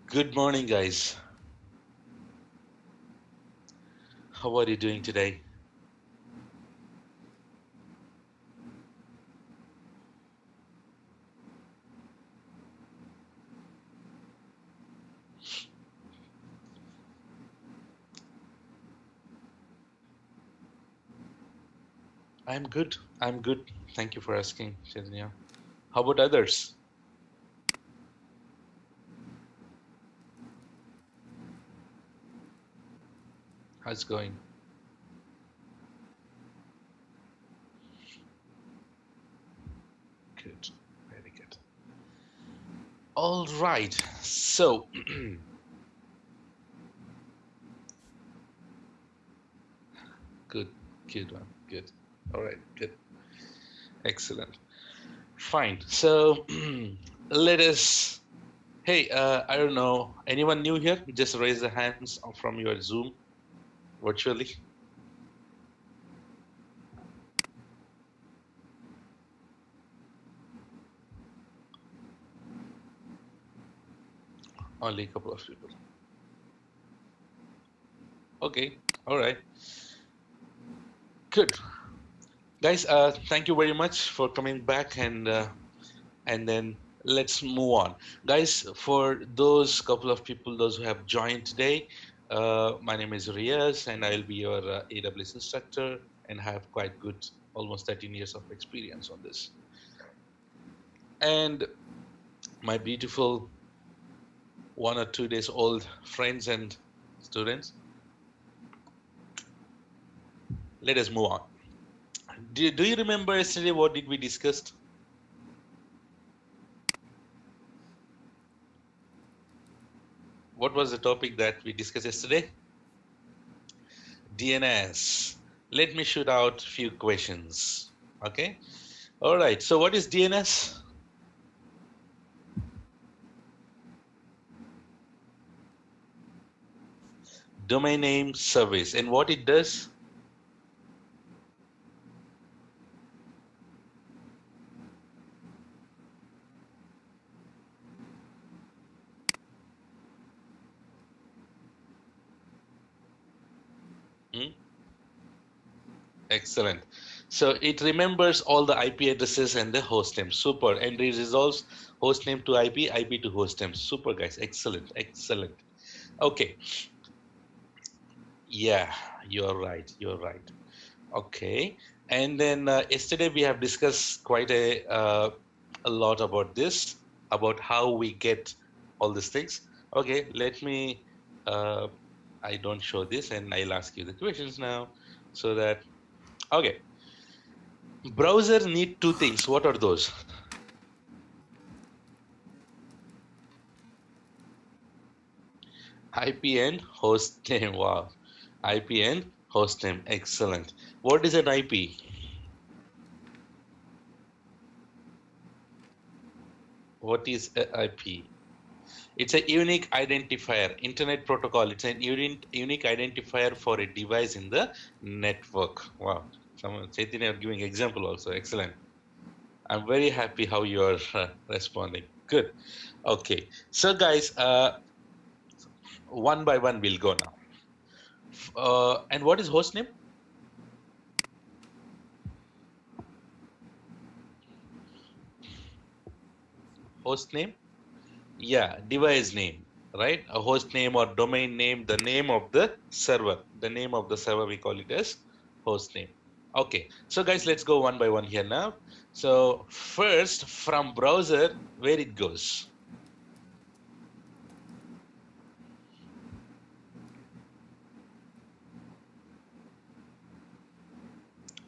Good morning, guys. How are you doing today? I'm good. I'm good. Thank you for asking, Chaitanya. How about others? How's it going? Good. Very good. All right. So, good. Good one. Good. All right. Good. Excellent. Fine. So, let us. Hey, I don't know. Anyone new here? Just raise the hands from your Zoom virtually. Only a couple of people. Okay. All right. Good. Guys, thank you very much for coming back and then let's move on. Guys, for those couple of people, those who have joined today, my name is Riaz and I'll be your AWS instructor and have quite good, almost 13 years of experience on this. And my beautiful 1 or 2 days old friends and students, let us move on. Do you remember yesterday what did we discuss? What was the topic that we discussed yesterday? DNS. Let me shoot out a few questions. Okay. All right. So what is DNS? Domain name service. And what it does? Excellent. So it remembers all the IP addresses and the host name. Super. And it resolves host name to IP, IP to host name. Super, guys. Excellent. Excellent. Okay. Yeah, you're right. You're right. Okay. And then yesterday we have discussed quite a lot about this, about how we get all these things. Okay, let me, I don't show this and I'll ask you the questions now so that, okay. Browser need two things. What are those? IP and host name. Wow. IP and host name. Excellent. What is an IP? What is a IP? It's a unique identifier, internet protocol. It's a unique identifier for a device in the network. Wow. Someone, Chaitanya, are giving example also. Excellent. I'm very happy how you are responding. Good. Okay. So guys, one by one we'll go now. And what is host name? Host name? Yeah, device name, right? A host name or domain name, the name of the server. The name of the server, we call it as host name. Okay, so guys, let's go one by one here now. So first, from browser, where it goes?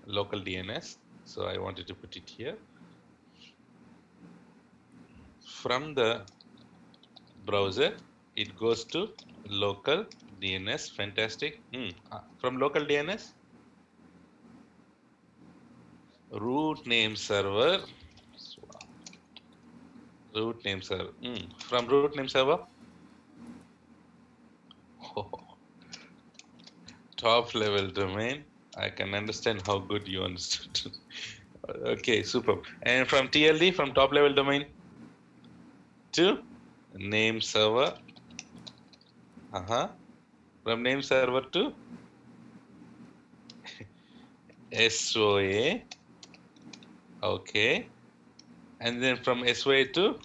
Local DNS. So I wanted to put it here. From the browser, it goes to local DNS. Fantastic. From local DNS, root name server. Root name server. From root name server, top level domain. I can understand how good you understood. Okay, super. And from TLD, from top level domain to name server. From name server to SOA. Okay. And then from SOA to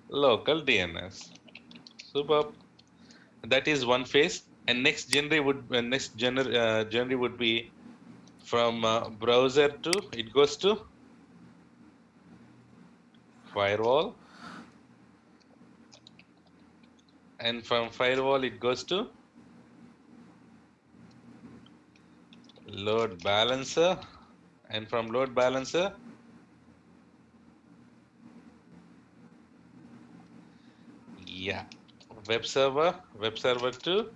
local DNS. Superb. That is one phase. And next journey would be from browser to, it goes to firewall. And from firewall, it goes to load balancer. And from load balancer, yeah, web server to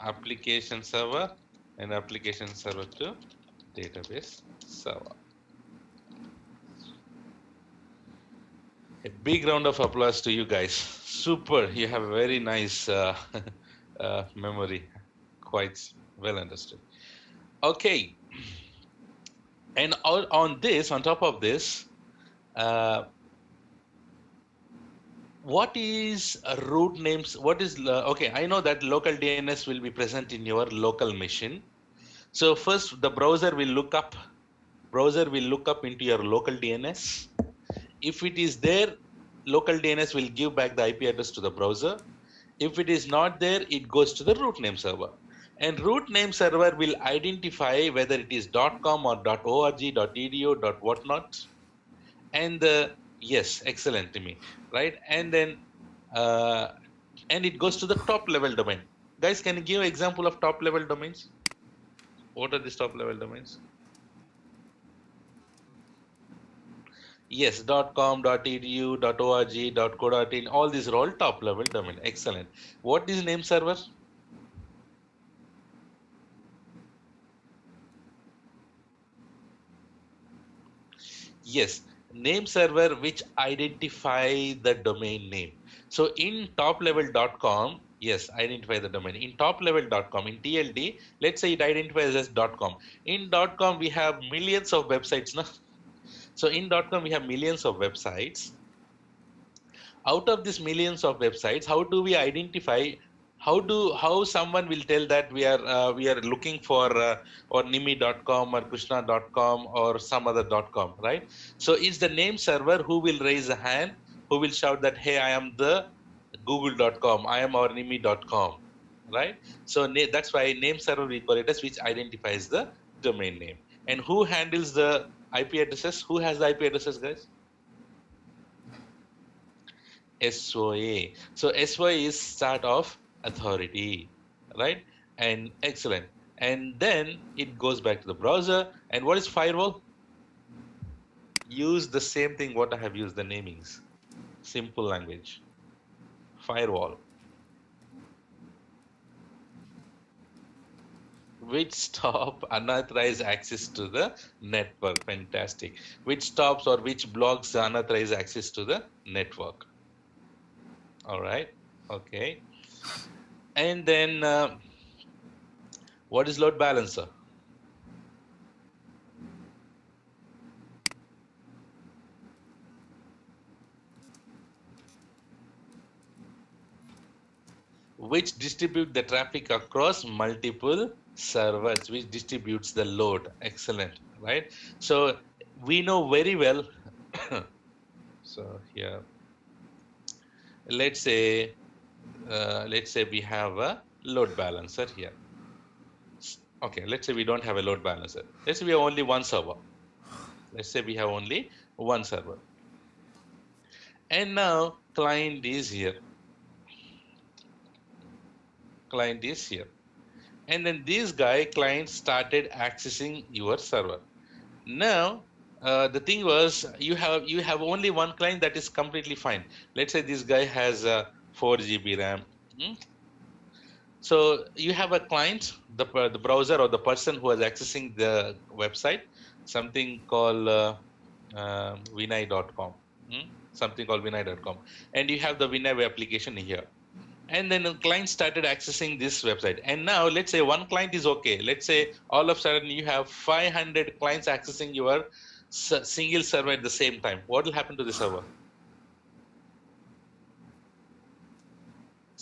application server, and application server to database server. A big round of applause to you guys. Super. You have a very nice memory. Quite well understood. Okay. And on top of this, what is root names? What is, okay, I know that local DNS will be present in your local machine. So first the browser will look up into your local DNS. If it is there, local DNS will give back the IP address to the browser. If it is not there, it goes to the root name server. And root name server will identify whether it is .com or .org, .edu, .whatnot. And yes, excellent to me, right? And then and it goes to the top level domain. Guys, can you give an example of top level domains? What are these top level domains? Yes, .com, .edu, .org, .co.in, all these are all top level domain. Excellent. What is name server? Yes, name server which identify the domain name. So in top-level.com, yes, identify the domain. In top-level.com, in TLD, let's say it identifies as .com. In .com, we have millions of websites now. So in .com, we have millions of websites. Out of these millions of websites, how do we identify? How someone will tell that we are looking for or nimi.com or krishna.com or some other .com, right? So it's the name server who will raise a hand, who will shout that, hey, I am the google.com, I am our nimi.com, right? So that's why name server we call it as, which identifies the domain name. And who handles the IP addresses? Who has the IP addresses, guys? SOA. So SOA is start of authority, right? And excellent. And then it goes back to the browser. And what is firewall? Use the same thing what I have used, the namings. Simple language. Firewall. Which stop unauthorized access to the network. Fantastic. Which stops or which blocks unauthorized access to the network. All right. Okay. And then what is load balancer? Which distribute the traffic across multiple servers, which distributes the load. Excellent, right? So we know very well. So here, let's say we have a load balancer here. Okay, let's say we don't have a load balancer. Let's say we have only one server. Let's say we have only one server. And now client is here. Client is here. And then this client started accessing your server. Now, the thing was, you have only one client, that is completely fine. Let's say this guy has 4 GB RAM. So you have a client, the browser or the person who is accessing the website, something called vinay.com. Something called vinay.com. And you have the Vinay application here. And then the client started accessing this website. And now let's say one client is okay. Let's say all of a sudden you have 500 clients accessing your single server at the same time. What will happen to the server?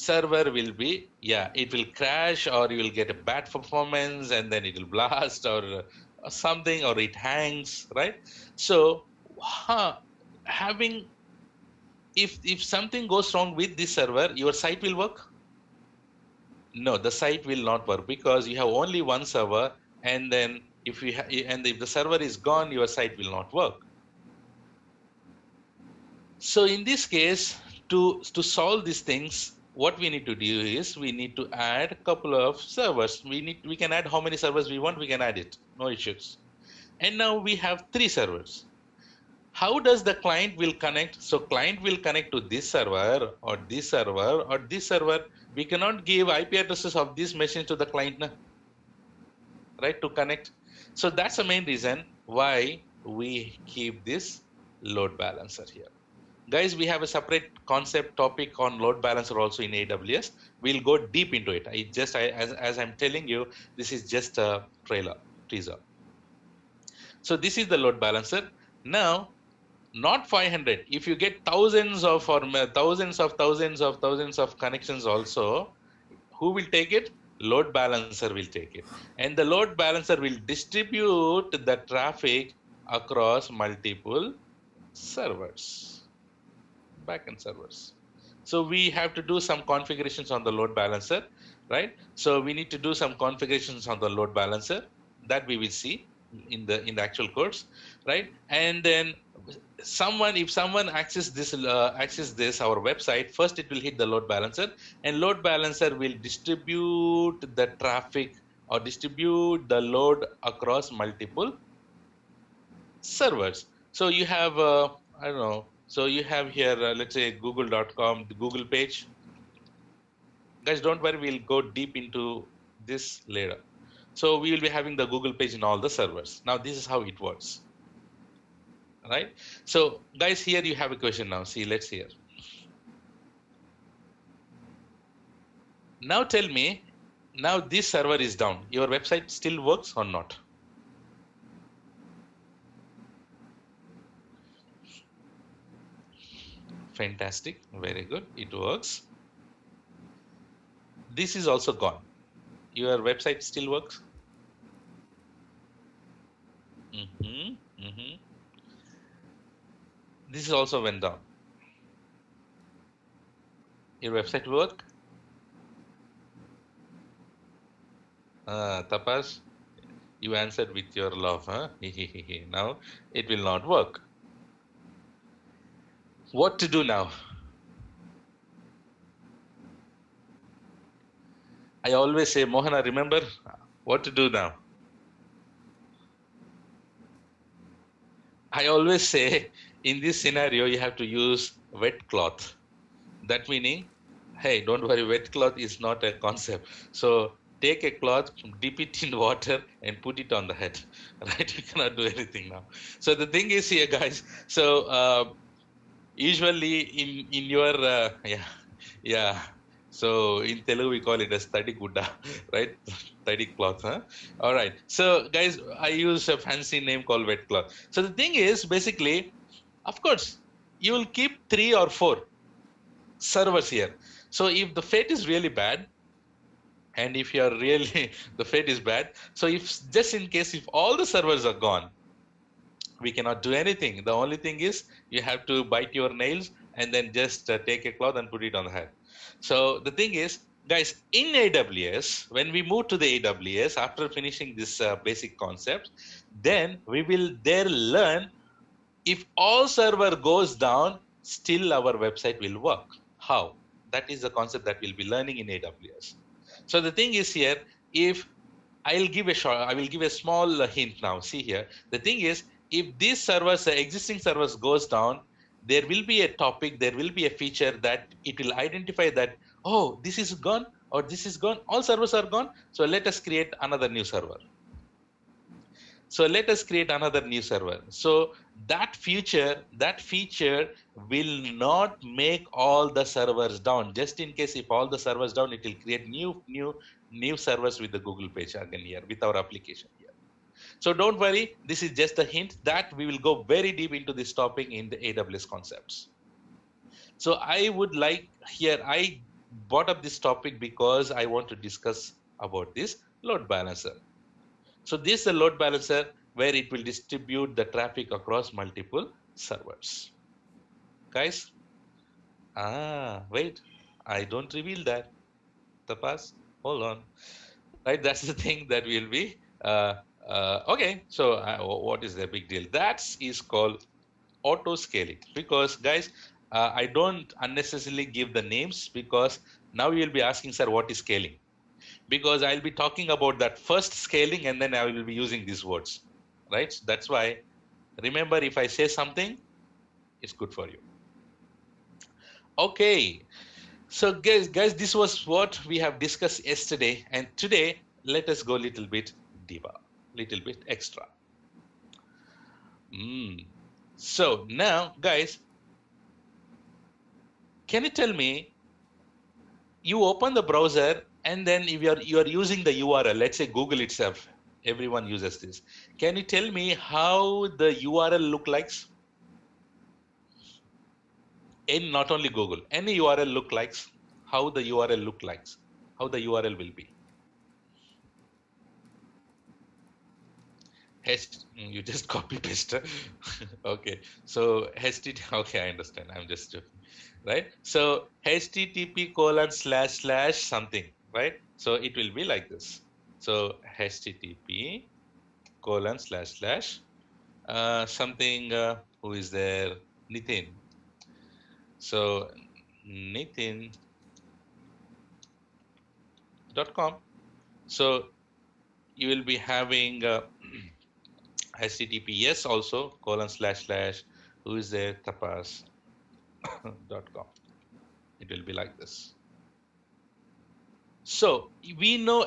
server will be, it will crash, or you will get a bad performance, and then it will blast, or something, or it hangs, right? So having, if something goes wrong with this server, your site will work? No, the site will not work, because you have only one server, and then if the server is gone, your site will not work. So in this case, to solve these things, what we need to do is we need to add a couple of servers. We can add how many servers we want, we can add it, no issues. And now we have 3 servers. How does the client will connect? So client will connect to this server, or this server, or this server. We cannot give IP addresses of this machine to the client, right, to connect. So that's the main reason why we keep this load balancer here. Guys, we have a separate concept topic on load balancer also in AWS. We'll go deep into it. As I'm telling you, this is just a teaser. So this is the load balancer. Now, not 500. If you get thousands of connections also, who will take it? Load balancer will take it. And the load balancer will distribute the traffic across multiple servers, backend servers. So we have to do some configurations on the load balancer, right? So we need to do some configurations on the load balancer that we will see in the actual course, right? And then if someone access this our website, first it will hit the load balancer, and load balancer will distribute the traffic or distribute the load across multiple servers. So you have I don't know, so you have here let's say google.com, the Google page. Guys, don't worry, we'll go deep into this later. So we will be having the Google page in all the servers. Now this is how it works, right? So guys, here you have a question now. See, let's hear. Now tell me, now this server is down. Your website still works or not? Fantastic, very good, it works. This is also gone. Your website still works? This is also went down. Your website will work? Tapas, you answered with your love, huh? Now it will not work. What to do now? I always say, Mohana, remember what to do now? I always say, in this scenario, you have to use wet cloth. That meaning, hey, don't worry, wet cloth is not a concept. So take a cloth, dip it in water, and put it on the head, right? You cannot do anything now. So the thing is here, guys, so usually in your, so in Telugu, we call it as tadi gudda, right? Tadi cloth, huh? All right. So guys, I use a fancy name called wet cloth. So the thing is, basically, of course, you will keep 3 or 4 servers here. So if the fate is really bad, and if you're really, the fate is bad, so if just in case, if all the servers are gone, we cannot do anything. The only thing is you have to bite your nails and then just take a cloth and put it on the head. So the thing is, guys, in AWS, when we move to the AWS, after finishing this basic concept, then we will there learn if all server goes down, still our website will work. How? That is the concept that we'll be learning in AWS. So the thing is here, if I will give a small hint now. See here, the thing is, if these servers, existing servers goes down, there will be a topic, there will be a feature that it will identify that, oh, this is gone or this is gone, all servers are gone. So let us create another new server. So let us create another new server. So that feature will not make all the servers down. Just in case if all the servers down, it will create new servers with the Google page again here with our application here. So don't worry, this is just a hint that we will go very deep into this topic in the AWS concepts. So I would like here, I brought up this topic because I want to discuss about this load balancer. So this is a load balancer where it will distribute the traffic across multiple servers. Guys, wait, I don't reveal that. Tapas, hold on. Right, that's the thing that will be. Okay, so what is the big deal? That is called auto scaling because guys, I don't unnecessarily give the names because now you will be asking, sir, what is scaling? Because I'll be talking about that first scaling and then I will be using these words, right? That's why remember, if I say something, it's good for you. Okay, so guys, this was what we have discussed yesterday, and today let us go a little bit deeper, little bit extra. So now, guys, can you tell me? You open the browser, and then if you are using the URL, let's say Google itself. Everyone uses this. Can you tell me how the URL look like? In not only Google, any URL look like, how the URL look like, how the URL will be. You just copy paste. Okay, so HTTP. Okay, I understand. I'm just joking, right? So http:// something, right? So it will be like this. So http:// something. Who is there? Nitin. So Nitin.com. So you will be having https also : who is there? Tapas.com. It will be like this. So we know,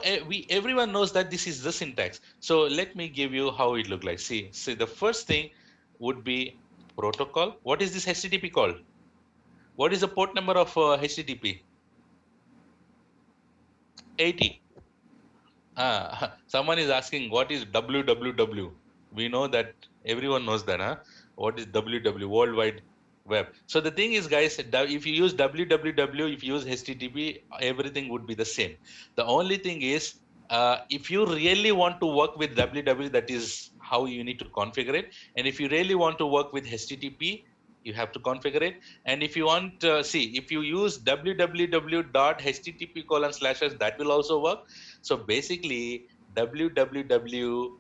everyone knows that this is the syntax. So let me give you how it look like. See, the first thing would be protocol. What is this HTTP called? What is the port number of HTTP? 80. Someone is asking what is www. We know that everyone knows that, huh? What is www? World Wide Web. So the thing is, guys, if you use www, if you use HTTP, everything would be the same. The only thing is, if you really want to work with www, that is how you need to configure it. And if you really want to work with HTTP, you have to configure it. And if you want, if you use www.http:// that will also work. So basically, www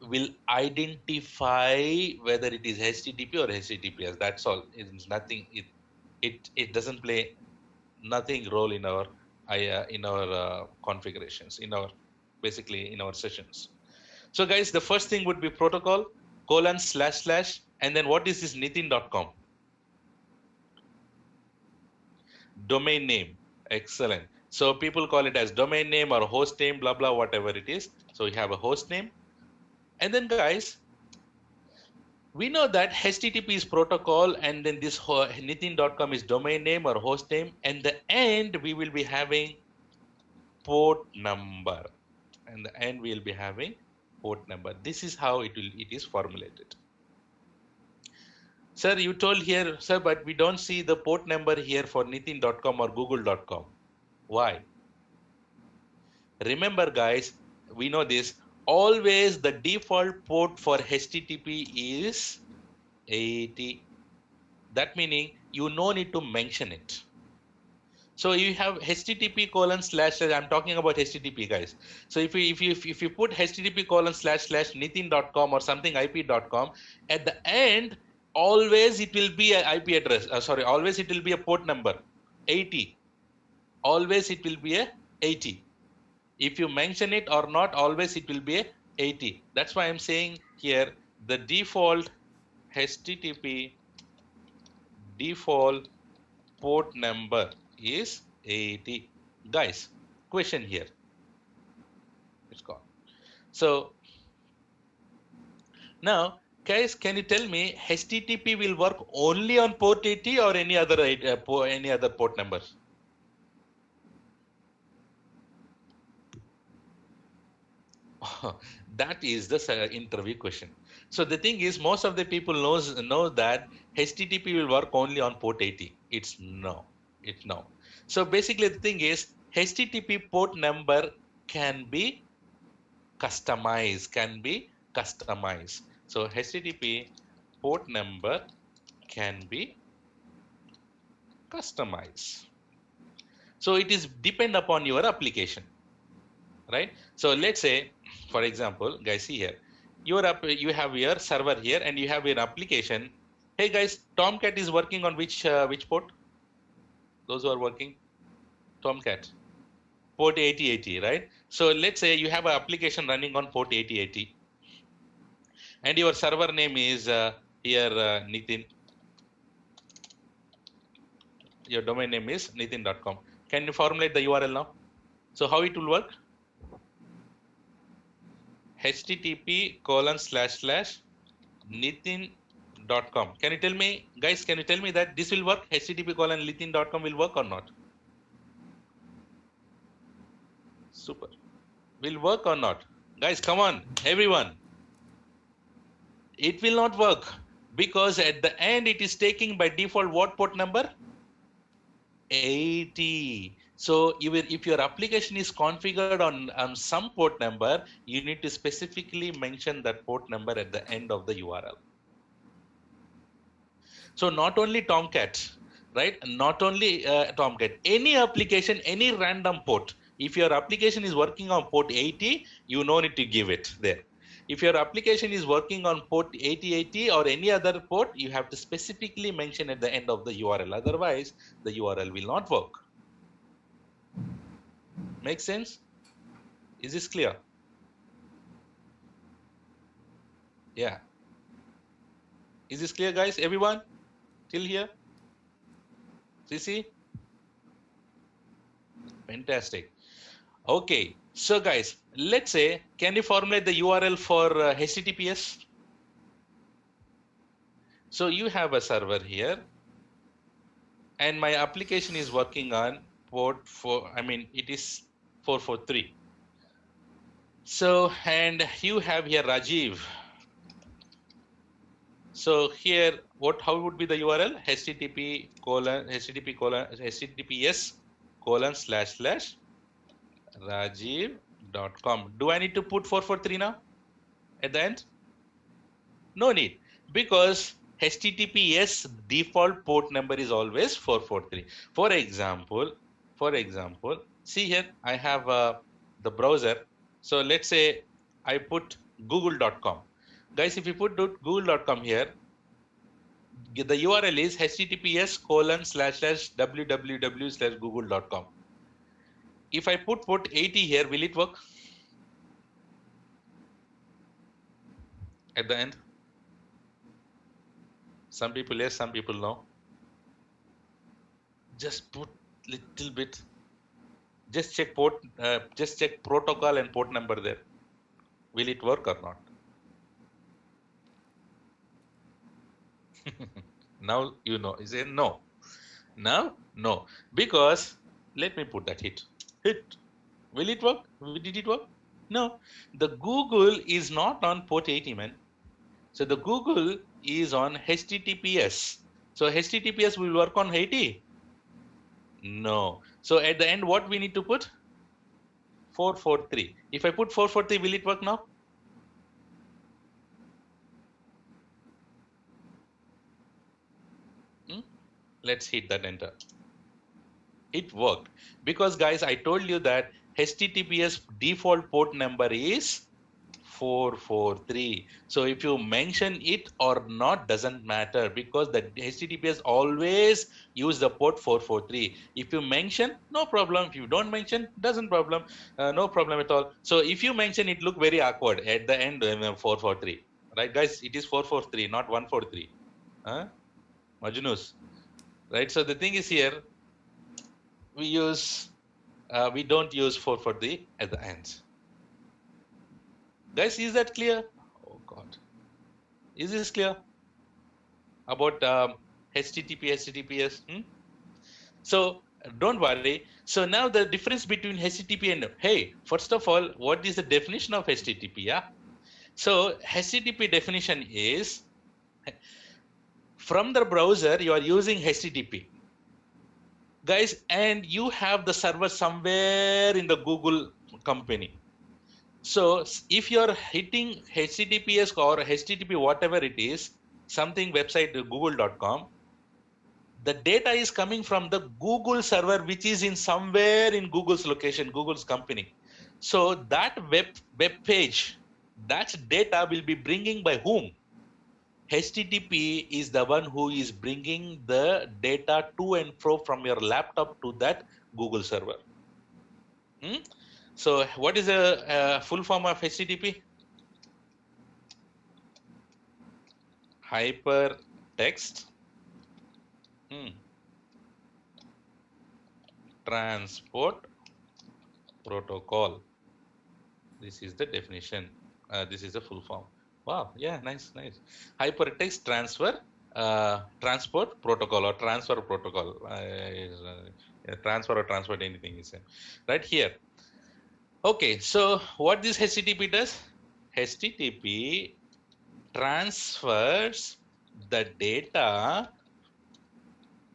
will identify whether it is HTTP or HTTPS. That's all. It's nothing. It doesn't play nothing role in our configurations, in our sessions. So guys, the first thing would be protocol : / and then what is this Nitin.com? Domain name. Excellent. So people call it as domain name or host name, blah, blah, whatever it is. So we have a host name. And then guys, we know that HTTP is protocol, and then this Nitin.com is domain name or host name. And the end, we will be having port number. And the end, we will be having port number. This is how it is formulated. Sir, you told here, sir, but we don't see the port number here for Nitin.com or Google.com. Why? Remember, guys, we know this. Always the default port for HTTP is 80. That meaning you no need to mention it. So you have http:// I'm talking about HTTP, guys. So if you put http:// Nitin.com or something IP.com, at the end, always it will be an IP address. Always it will be a port number 80. Always it will be a 80. If you mention it or not, always it will be a 80. That's why I'm saying here the default HTTP default port number is 80. Guys, question here. It's gone. So now, guys, can you tell me HTTP will work only on port 80 or any other port number? That is the interview question. So the thing is, most of the people know that HTTP will work only on port 80. It's no. So basically the thing is HTTP port number can be customized, So HTTP port number can be customized. So it is depend upon your application, right? So let's say, for example, guys, see here, you have your server here and you have your application. Hey guys, Tomcat is working on which port? Those who are working, Tomcat, port 8080, right? So let's say you have an application running on port 8080 and your server name is here Nitin. Your domain name is nitin.com. Can you formulate the URL now? So how it will work? http://nitin.com. Can you tell me, guys, can you tell me that this will work? http://nitin.com will work or not? Super. Will work or not? Guys, come on, everyone. It will not work because at the end it is taking by default what port number? 80. So even if your application is configured on some port number, you need to specifically mention that port number at the end of the URL. So not only Tomcat, right? Not only Tomcat, any application, any random port. If your application is working on port 80, you no need to give it there. If your application is working on port 8080 or any other port, you have to specifically mention at the end of the URL. Otherwise, the URL will not work. Make sense? Is this clear? Yeah. Is this clear, guys? Everyone? Till here? See? Fantastic. Okay. So guys, let's say, can you formulate the URL for HTTPS? So you have a server here and my application is working on port it is 443. So, and you have here Rajiv. So here, how would be the URL? https://rajiv.com. Do I need to put 443 now at the end? No need, because HTTPS default port number is always 443. For example, see here, I have the browser. So let's say I put google.com. Guys, if you put google.com here, the URL is https://www/google.com. If I put port 80 here, will it work at the end? Some people yes, some people no. Just put little bit. Just check protocol and port number there. Will it work or not? Now you know. Is it no? Now no, because let me put that hit. Will it work? Did it work? No. The Google is not on port 80, man. So the Google is on HTTPS. So HTTPS will work on 80? No. So at the end, what we need to put? 443. If I put 443, will it work now? Let's hit that enter. It worked. Because guys, I told you that HTTPS default port number is 443. So if you mention it or not doesn't matter, because the HTTPS always use the port 443. If you mention, no problem. If you don't mention, doesn't problem. No problem at all. So if you mention, it look very awkward at the end 443. Right guys, it is 443, not 143. Majnus. Right, so the thing is here, we don't use 443 at the end. Guys, is that clear? Oh God, is this clear about HTTPS? So don't worry. So now the difference between HTTP and hey, first of all, what is the definition of HTTP? Yeah. So HTTP definition is, from the browser you are using HTTP. guys, and you have the server somewhere in the Google company. So if you're hitting HTTPS or HTTP, whatever it is, something website google.com, the data is coming from the Google server, which is in somewhere in Google's location, Google's company. So that web page, that data will be bringing by whom? HTTP is the one who is bringing the data to and fro from your laptop to that Google server. So what is the full form of HTTP? Hypertext Transport Protocol. This is the definition. This is the full form. Wow, yeah, nice. Hypertext transport protocol or transfer protocol. Transfer or transport, anything is right here. Okay, so what this HTTP does? HTTP transfers the data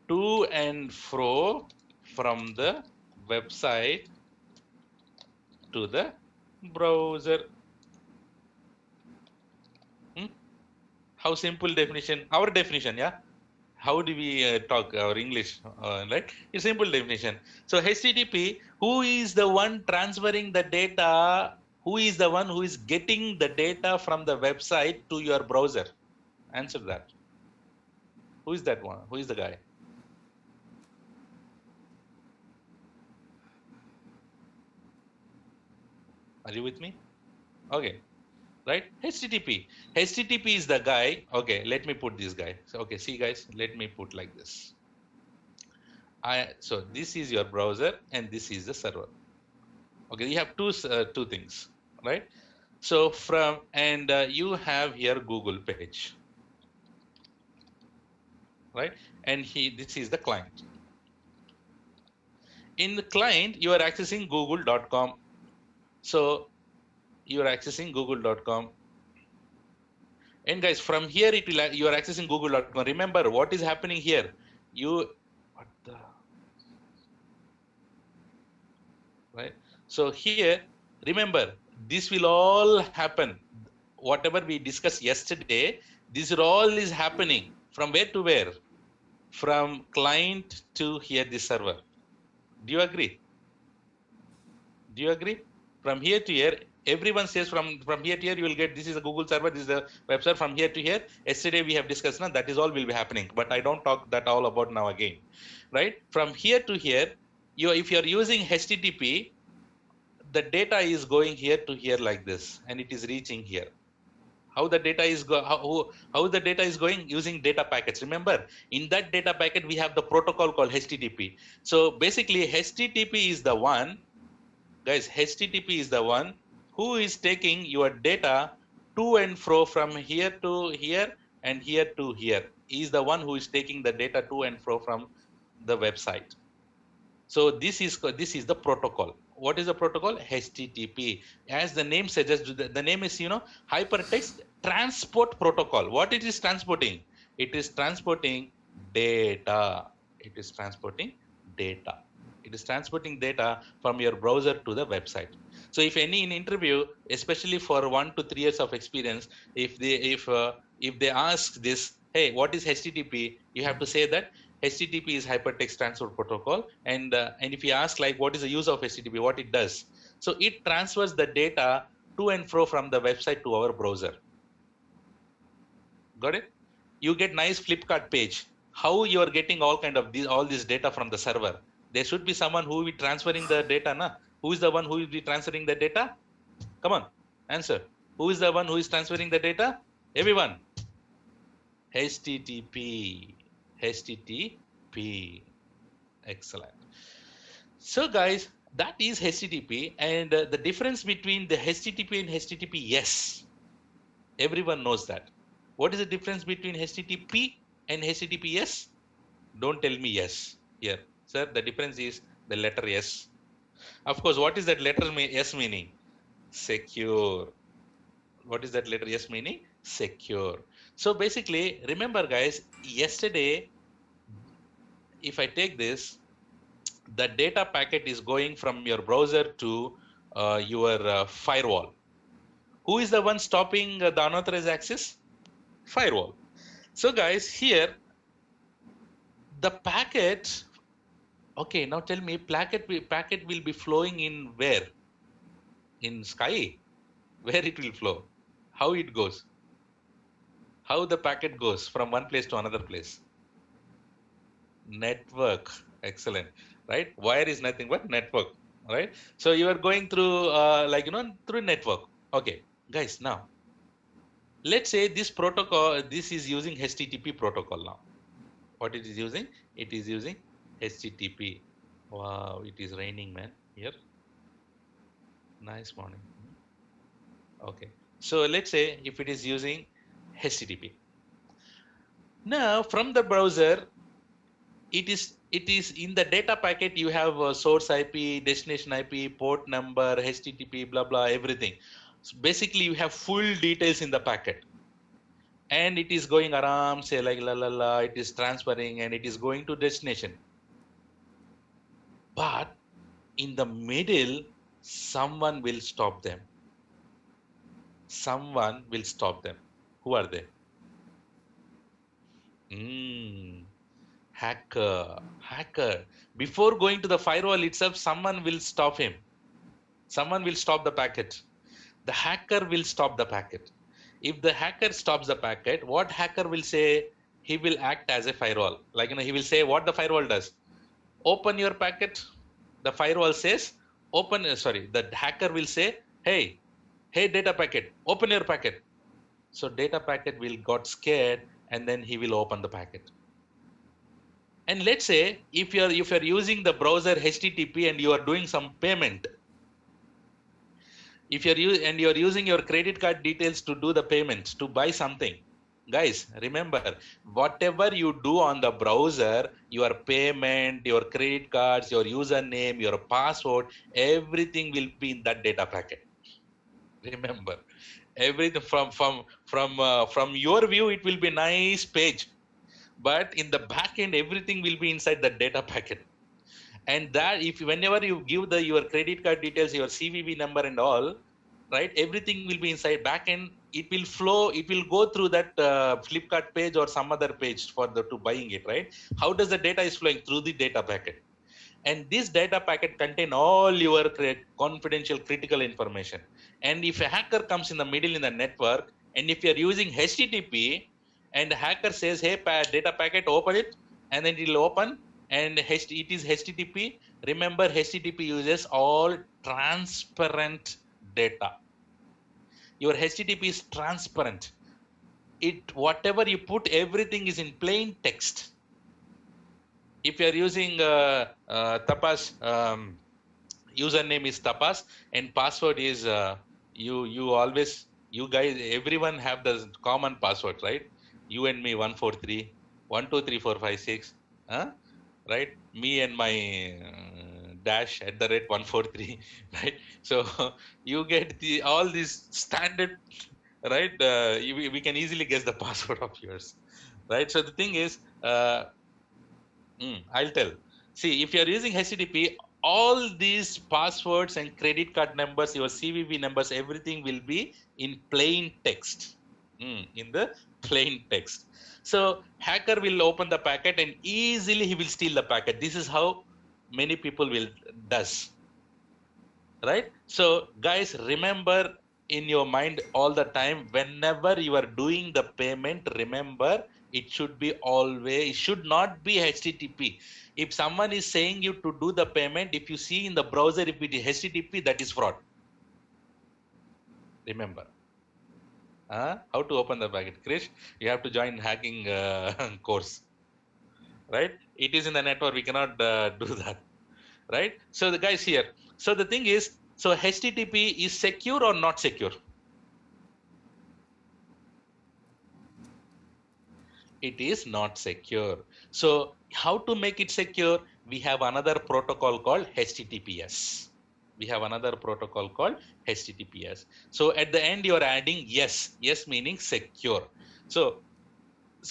to and fro from the website to the browser. How simple definition? Our definition, yeah. How do we talk our English, right? It's simple definition. So HTTP, who is the one transferring the data? Who is the one who is getting the data from the website to your browser? Answer that. Who is that one? Who is the guy? Are you with me? Okay. Right? HTTP. HTTP is the guy. Okay, let me put this guy. So, okay, see guys, let me put like this. So this is your browser and this is the server. Okay, you have two things, right? So you have here Google page, right? And this is the client. In the client, you are accessing google.com. So you are accessing google.com. And guys, from here you are accessing google.com. Remember what is happening here? Right? So here, remember, this will all happen. Whatever we discussed yesterday, this all is happening from where to where? From client to here, this server. Do you agree? Do you agree? From here to here, everyone says from here to here, you will get, this is a Google server, this is the website. From here to here, yesterday we have discussed, now that is all will be happening, but I don't talk that all about now again, right? From here to here, if you're using HTTP, the data is going here to here like this, and it is reaching here. How the data is how the data is going? Using data packets. Remember, in that data packet, we have the protocol called HTTP. So basically, HTTP is the one, guys, HTTP is the one who is taking your data to and fro from here to here and here to here. He is the one who is taking the data to and fro from the website. So this is the protocol. What is the protocol? HTTP. As the name suggests, the name is, Hypertext Transport Protocol. What it is transporting? It is transporting data. It is transporting data. It is transporting data from your browser to the website. So if in interview, especially for 1 to 3 years of experience, if they ask this, hey, what is HTTP? You have to say that HTTP is Hypertext Transport Protocol, and if you ask like what is the use of HTTP, what it does, so it transfers the data to and fro from the website to our browser. Got it? You get nice Flipkart page. How you are getting all this data from the server? There should be someone who will be transferring the data, na? Who is the one who will be transferring the data? Come on, answer. Who is the one who is transferring the data? Everyone. HTTP. HTTP. Excellent. So guys, that is HTTP, and the difference between the HTTP and HTTPS, everyone knows that. What is the difference between HTTP and HTTPS? Don't tell me yes here, sir. The difference is the letter S. Of course, what is that letter S meaning? Secure. What is that letter S meaning? Secure. So basically, remember guys, yesterday, if I take this, the data packet is going from your browser to your firewall. Who is the one stopping the unauthorized access? Firewall. So guys, here the packet, okay, now tell me, packet will be flowing in where? In sky? Where it will flow? How it goes? How the packet goes from one place to another place? Network. Excellent. Right? Wire is nothing but network. Right? So you are going through through network. Okay, guys, now let's say this protocol, this is using HTTP protocol now. What it is using? It is using HTTP. Wow, it is raining, man, here. Nice morning. Okay, so let's say if it is using HTTP. Now from the browser, it is in the data packet, you have a source IP, destination IP, port number, HTTP, blah blah, everything. So basically you have full details in the packet, and it is going around, say like la la la, it is transferring and it is going to destination. But in the middle, someone will stop them. Someone will stop them. Who are they? Hacker. Before going to the firewall itself, someone will stop him. Someone will stop the packet. The hacker will stop the packet. If the hacker stops the packet, what hacker will say? He will act as a firewall. Like, he will say what the firewall does. Open your packet. The firewall says, the hacker will say, hey, data packet, open your packet. So data packet will got scared, and then he will open the packet. And let's say if you're using the browser HTTP and you are doing some payment, if you're using your credit card details to do the payment, to buy something, guys, remember, whatever you do on the browser, your payment, your credit cards, your username, your password, everything will be in that data packet. Remember, everything from your view, it will be nice page, but in the back end, everything will be inside the data packet. And that, if whenever you give your credit card details, your CVV number and all, right, everything will be inside back end. It will flow, it will go through that Flipkart page or some other page to buying it, right? How does the data is flowing? Through the data packet. And this data packet contain all your confidential critical information. And if a hacker comes in the middle in the network, and if you're using HTTP, and the hacker says, hey, data packet, open it, and then it will open, and it is HTTP. Remember, HTTP uses all transparent data. Your HTTP is transparent. Whatever you put, everything is in plain text. If you are using Tapas, username is Tapas, and password is you guys, everyone have the common password, right? You and me, 143, 1234556, right? Me and my dash at the rate 143, right? So you get all these standard, right? We can easily guess the password of yours, right? So the thing is, I'll tell. See, if you are using HTTP, all these passwords and credit card numbers, your CVV numbers, everything will be in plain text. In the plain text. So hacker will open the packet and easily he will steal the packet. This is how many people does. Right? So guys, remember in your mind all the time, whenever you are doing the payment, remember it should not be HTTP. If someone is saying you to do the payment, if you see in the browser, if it is HTTP, that is fraud. Remember. How to open the packet? Krish, you have to join hacking course. Right? It is in the network. We cannot do that. Right? So the guys here. So the thing is, so HTTP is secure or not secure? It is not secure. So how to make it secure? We have another protocol called HTTPS. We have another protocol called HTTPS. So at the end, you're adding yes meaning secure. So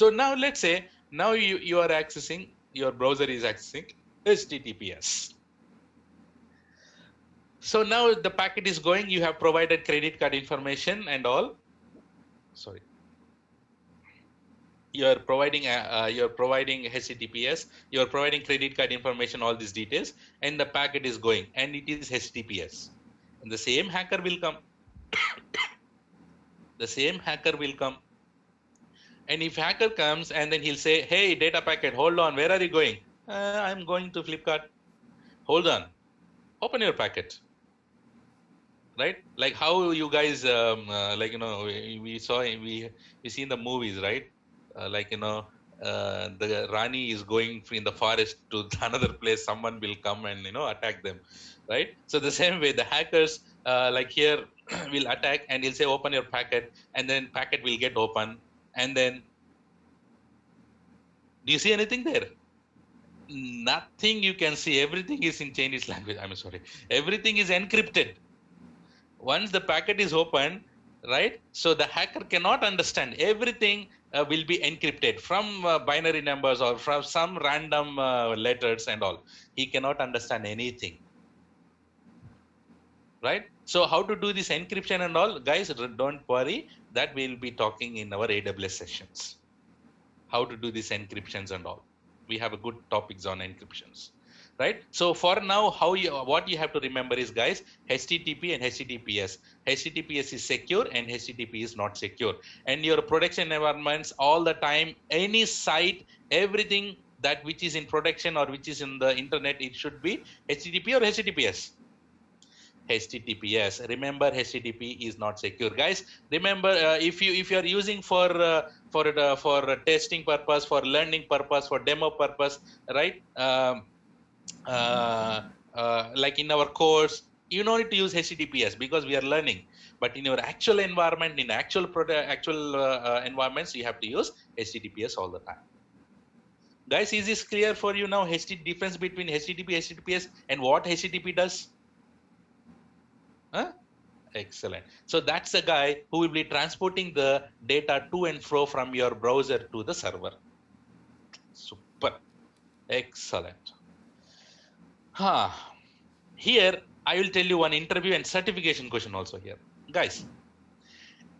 now let's say now you are accessing, your browser is accessing, HTTPS. So now the packet is going, you have provided credit card information and all. Sorry. You're providing HTTPS, you're providing credit card information, all these details, and the packet is going, and it is HTTPS. And the same hacker will come. The same hacker will come. And if hacker comes and then he'll say, hey, data packet, hold on, where are you going? I'm going to Flipkart. Hold on, open your packet. Right? Like how you guys, like, you know, we see in the movies, right? Like, you know, the Rani is going in the forest to another place, someone will come and, you know, attack them, right? So the same way, the hackers, like here, will attack and he'll say, open your packet, and then packet will get open. And then, do you see anything there? Nothing you can see. Everything is in Chinese language. I'm sorry. Everything is encrypted. Once the packet is open, right? So the hacker cannot understand. Everything will be encrypted from binary numbers or from some random letters and all. He cannot understand anything, right? So how to do this encryption and all, guys, don't worry. That we'll be talking in our AWS sessions. How to do these encryptions and all. We have a good topics on encryptions. Right? So for now, what you have to remember is, guys, HTTP and HTTPS. HTTPS is secure and HTTP is not secure. And your production environments, all the time, any site, everything that which is in production or which is in the internet, it should be HTTP or HTTPS. HTTPS. Remember, HTTP is not secure, guys. Remember, if you are using for testing purpose, for learning purpose, for demo purpose, right? Like in our course, you don't need to use HTTPS because we are learning. But in your actual environment, in actual environments, you have to use HTTPS all the time. Guys, is this clear for you now? Difference between HTTP, HTTPS, and what HTTP does? Huh? Excellent. So that's the guy who will be transporting the data to and fro from your browser to the server. Super. Excellent. Here, I will tell you one interview and certification question also here. Guys,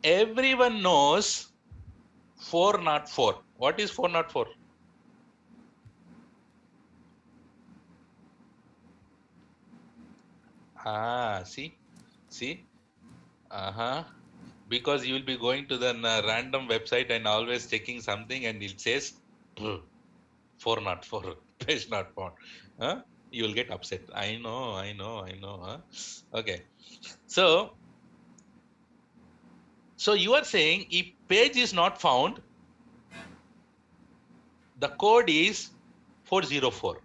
everyone knows 404. What is 404? See? Because you will be going to the random website and always checking something and it says 404, page not found. You will get upset. I know. Okay. So you are saying if page is not found, the code is 404.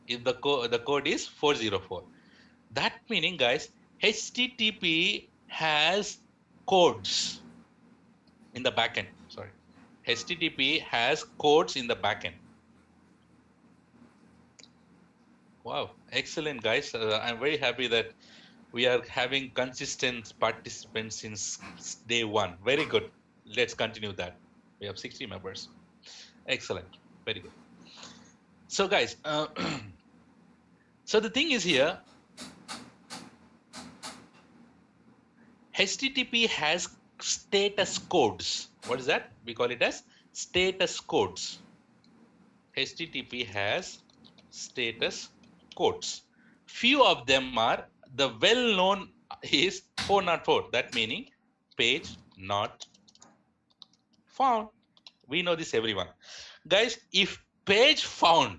If the code is 404. That meaning, guys, HTTP has codes in the backend. Sorry. HTTP has codes in the backend. Wow, excellent, guys. I'm very happy that we are having consistent participants since day one. Very good. Let's continue that. We have 60 members. Excellent. Very good. So, guys, so the thing is here, HTTP has status codes. What is that? We call it as status codes. HTTP has status codes. Few of them are, the well-known is 404. That meaning page not found. We know this, everyone. Guys, if page found,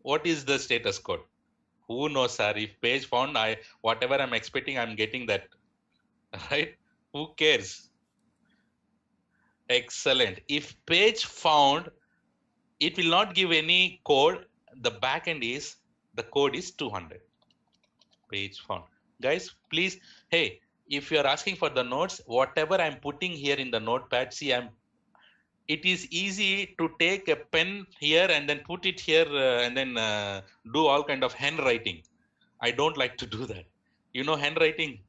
what is the status code? Who knows, sir? If page found, whatever I'm expecting, I'm getting that. Right? Who cares? Excellent. If page found, it will not give any code. The backend is, the code is 200. Page found. Guys, please, hey, if you are asking for the notes, whatever I'm putting here in the notepad, see, it is easy to take a pen here and then put it here and then do all kind of handwriting. I don't like to do that. You know handwriting,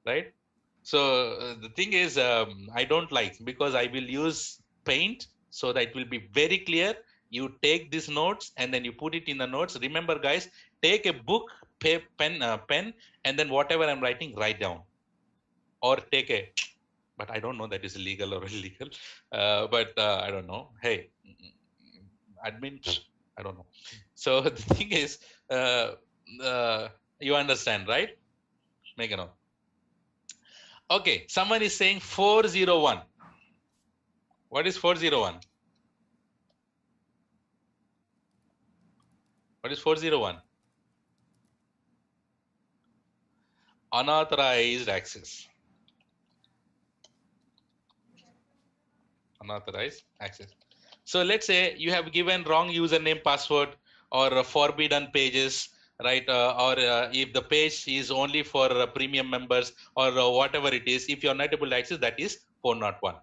right? So the thing is, I don't like, because I will use paint so that it will be very clear. You take these notes and then you put it in the notes. Remember, guys, take a book, pen, and then whatever I'm writing, write down. Or take a, but I don't know that is legal or illegal. But I don't know. Hey, admin, I don't know. So the thing is, uh, you understand, right? Make a note. Okay, someone is saying 401. What is 401? What is 401? Unauthorized access. Unauthorized access. So let's say you have given wrong username, password, or forbidden pages, right? Or if the page is only for premium members, or whatever it is, if you're not able to access, that is 401.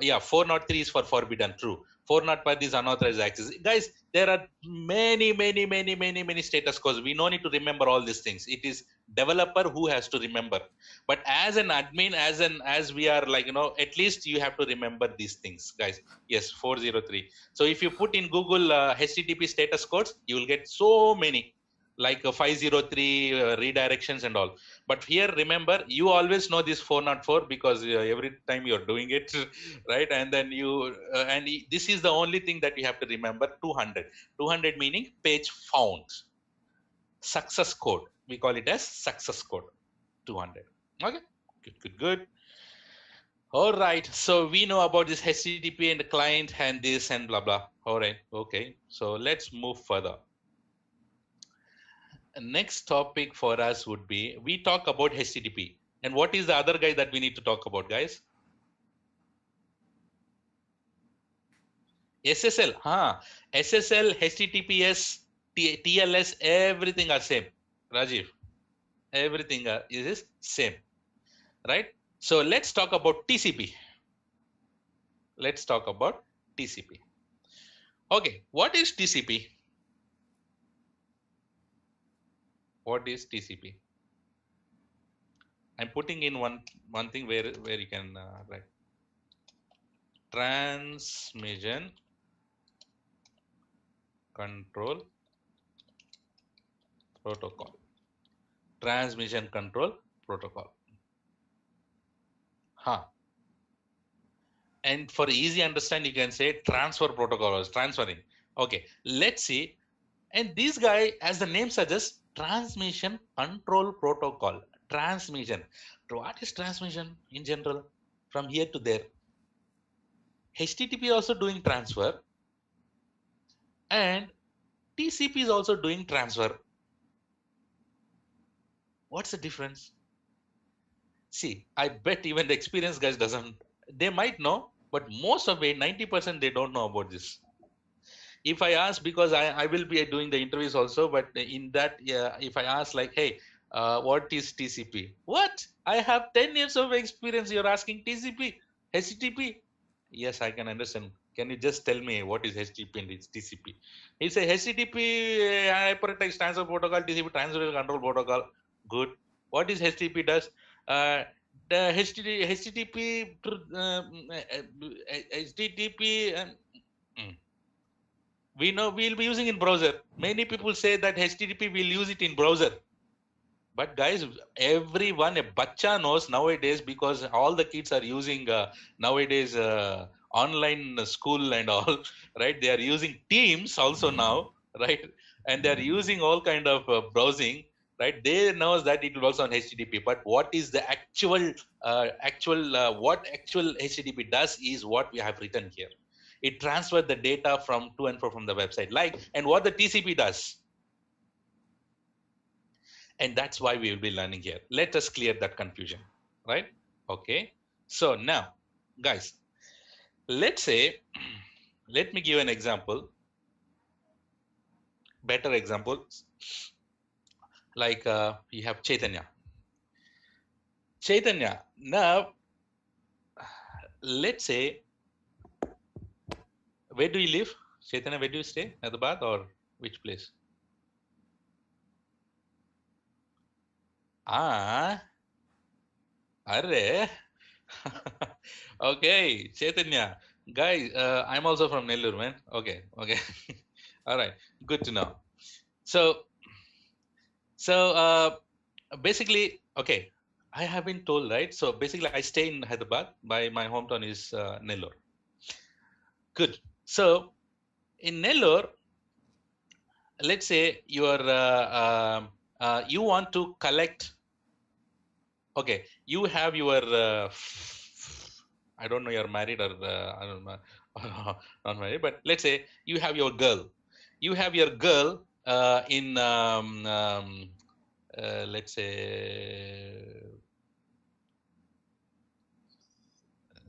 Yeah, 403 is for forbidden, true. 405 is unauthorized access. Guys, there are many status codes. We no need to remember all these things. It is developer who has to remember. But as an admin, as we are like, at least you have to remember these things, guys. Yes, 403. So if you put in Google HTTP status codes, you will get so many, like 503 redirections and all. But here, remember, you always know this 404 because every time you're doing it, right? And then this is the only thing that you have to remember. 200. 200 meaning page found. Success code. We call it as success code. 200. Okay. Good. All right, so we know about this HTTP and the client and this and blah, blah. All right, okay. So let's move further. Next topic for us would be, we talk about HTTP. And what is the other guy that we need to talk about, guys? SSL, SSL, HTTPS, TLS, everything are same. Rajiv, everything is same, right? So let's talk about TCP. Let's talk about TCP. Okay, what is TCP? What is TCP? I'm putting in one thing where you can write transmission control protocol. Transmission control protocol. And for easy understand, you can say transfer protocol is transferring. Okay, let's see. And this guy, as the name suggests, transmission control protocol. Transmission. What is transmission in general? From here to there. HTTP also doing transfer, and TCP is also doing transfer. What's the difference? See, I bet even the experienced guys doesn't. They might know, but most of it, 90% they don't know about this. If I ask, because I will be doing the interviews also, but in that, if I ask like, hey, what is TCP? What? I have 10 years of experience. You're asking TCP, HTTP? Yes, I can understand. Can you just tell me what is HTTP and it's TCP? He say HTTP, hypertext transfer protocol, TCP transfer control protocol. Good. What is HTTP does? The HTTP, we know we'll be using in browser. Many people say that HTTP will use it in browser. But guys, everyone, a bacha knows nowadays, because all the kids are using nowadays online school and all, right? They are using Teams also now, right? And they are using all kind of browsing, right? They knows that it will also on HTTP. But what is the what actual HTTP does is what we have written here. It transfers the data from to and fro from the website, and what the TCP does. And that's why we will be learning here. Let us clear that confusion, right? Okay. So now, guys, let's say, let me give an example, better example. Like you have Chaitanya. Now, let's say, where do you live? Chaitanya, where do you stay? Hyderabad or which place? Arre. Okay, Chaitanya. Guys, I'm also from Nellore, man. Okay, okay. All right, good to know. So, so basically, okay, I have been told, right? So basically, I stay in Hyderabad. My hometown is Nellore. Good. So in Nellore, let's say you want to collect. Okay, you have your. I don't know you're married or I don't know, not married, but let's say you have your girl. You have your girl in let's say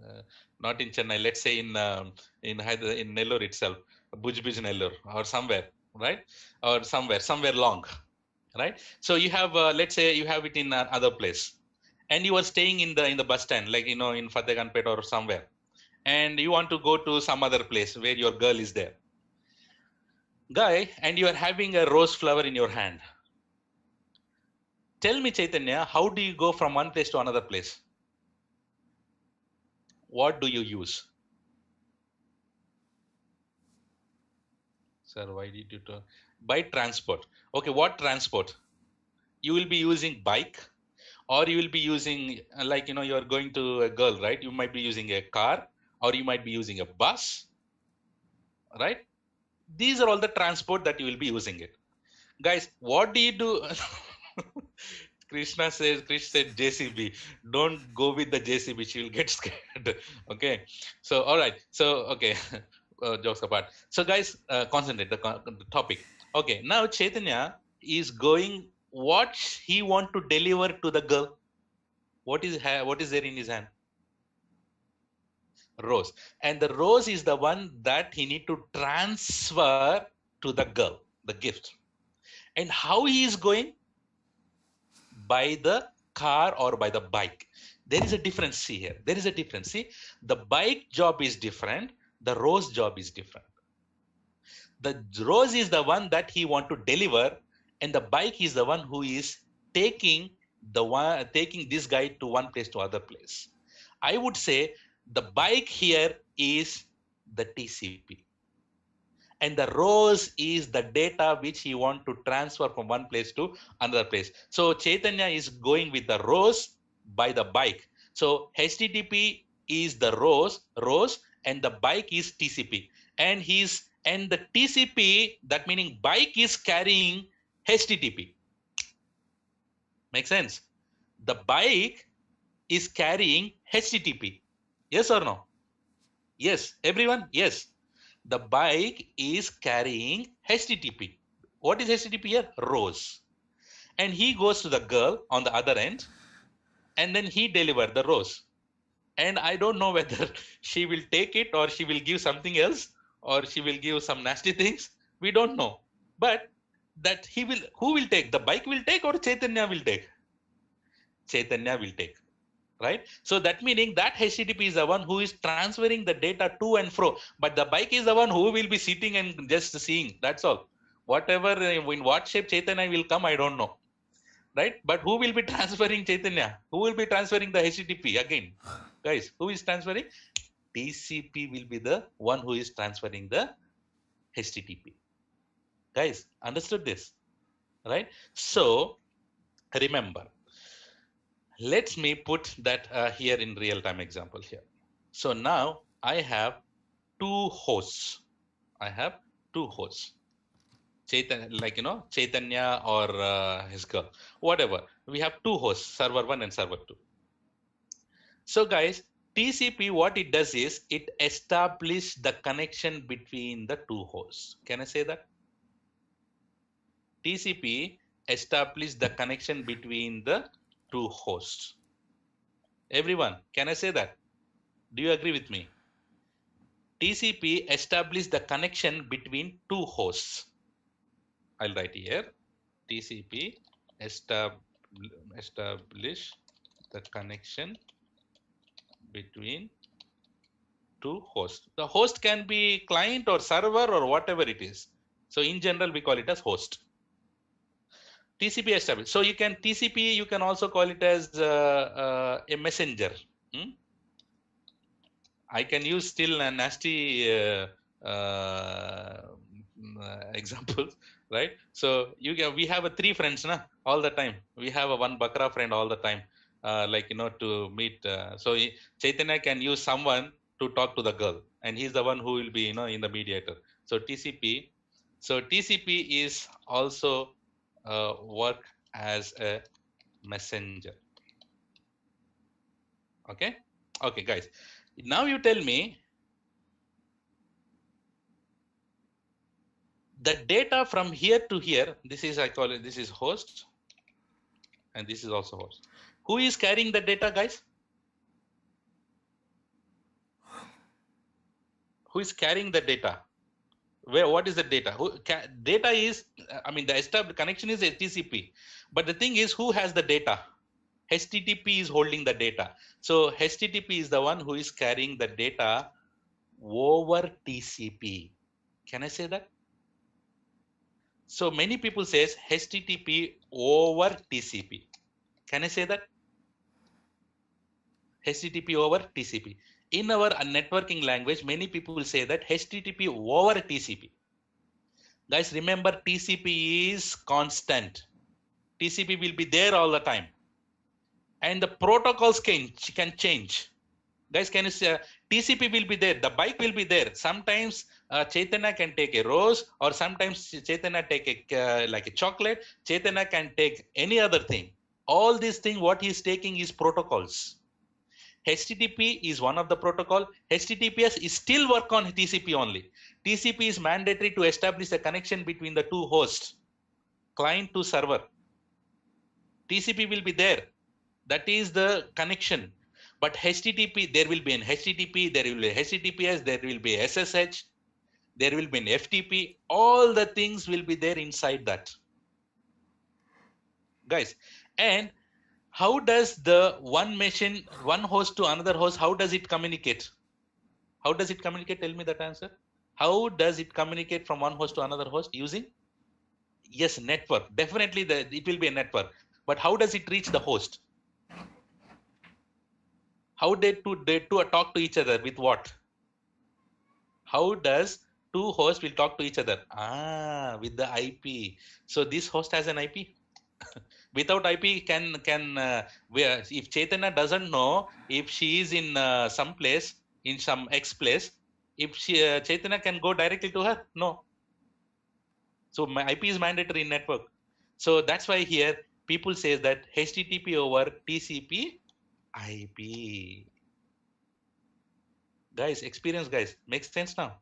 uh, not in Chennai. Let's say in Nellore itself, Bhuj Nellore or somewhere, right? Or somewhere long, right? So you have let's say you have it in another place, and you are staying in the bus stand, like in Fatehganpet or somewhere, and you want to go to some other place where your girl is there, guy, and you are having a rose flower in your hand. Tell me, Chaitanya, how do you go from one place to another place? What do you use? Sir, why did you talk? By transport. Okay, what transport? You will be using bike, or you will be using like you are going to a girl, right? You might be using a car, or you might be using a bus, right? These are all the transport that you will be using it. Guys, what do you do? Krish said JCB. Don't go with the JCB. She will get scared. Okay. So, all right. So, okay. Jokes apart. So, guys, concentrate the topic. Okay. Now, Chaitanya is going. What he want to deliver to the girl? What is there in his hand? Rose. And the rose is the one that he need to transfer to the girl, the gift. And how he is going? By the car or by the bike. There is a difference here. There is a difference. See, the bike job is different. The rose job is different. The rose is the one that he want to deliver, and the bike is the one who is taking taking this guy to one place to other place. I would say the bike here is the TCP, and the rose is the data which he want to transfer from one place to another place. So Chaitanya is going with the rose by the bike. So HTTP is the rose, and the bike is TCP. And the TCP, that meaning bike, is carrying HTTP. Make sense? The bike is carrying HTTP. Yes or no? Yes. Everyone? Yes. The bike is carrying HTTP. What is HTTP here? Rose. And he goes to the girl on the other end, and then he delivers the rose. And I don't know whether she will take it, or she will give something else, or she will give some nasty things. We don't know. But that who will take? The bike will take, or Chaitanya will take? Chaitanya will take. Right? So that meaning that HTTP is the one who is transferring the data to and fro, but the bike is the one who will be sitting and just seeing. That's all. Whatever in what shape Chaitanya will come, I don't know. Right? But who will be transferring Chaitanya? Who will be transferring the HTTP again? Guys, who is transferring? TCP will be the one who is transferring the HTTP. Guys, understood this? Right? So remember, let me put that here in real-time example here. So now I have two hosts. I have two hosts. Chaitanya, Chaitanya or his girl, whatever. We have two hosts, server 1 and server 2. So guys, TCP, what it does is it establishes the connection between the two hosts. Can I say that? TCP establishes the connection between the two hosts. Everyone, can I say that? Do you agree with me? TCP establishes the connection between two hosts. I'll write here. TCP establish the connection between two hosts. The host can be client or server or whatever it is. So in general, we call it as host. TCP established. So you can TCP, you can also call it as a messenger. I can use still a nasty examples, right? So we have a three friends, na, all the time. We have a one Bakra friend all the time, to meet. Chaitanya can use someone to talk to the girl, and he's the one who will be, in the mediator. So TCP, is also work as a messenger. Okay, okay, guys. Now you tell me the data from here to here. This is, I call it, this is host, and this is also host. Who is carrying the data, guys? Who is carrying the data? What is the data? Data is, I mean, the established connection is HTTP, but the thing is, who has the data? HTTP is holding the data. So HTTP is the one who is carrying the data over TCP. Can I say that? So many people says HTTP over TCP. Can I say that? HTTP over TCP. In our networking language, many people say that HTTP over TCP. Guys, remember TCP is constant. TCP will be there all the time. And the protocols can change. Guys, can you say TCP will be there, the bike will be there. Sometimes Chaitanya can take a rose, or sometimes Chaitanya take like a chocolate. Chaitanya can take any other thing. All these things, what he is taking is protocols. HTTP is one of the protocol. HTTPS is still work on TCP only. TCP is mandatory to establish a connection between the two hosts, client to server. TCP will be there. That is the connection. But HTTP, there will be an HTTP, there will be HTTPS, there will be SSH, there will be an FTP. All the things will be there inside that. Guys, and how does the one machine, one host to another host, how does it communicate? How does it communicate? Tell me that answer. How does it communicate from one host to another host? Using? Yes, network. Definitely it will be a network. But how does it reach the host? How they two talk to each other with what? How does two hosts will talk to each other? With the IP. So this host has an IP. Without IP, where if Chaitanya doesn't know if she is in some place, in some X place, if Chaitanya can go directly to her? No. So my IP is mandatory in network. So that's why here people say that HTTP over TCP IP. Guys, experience, guys. Makes sense now?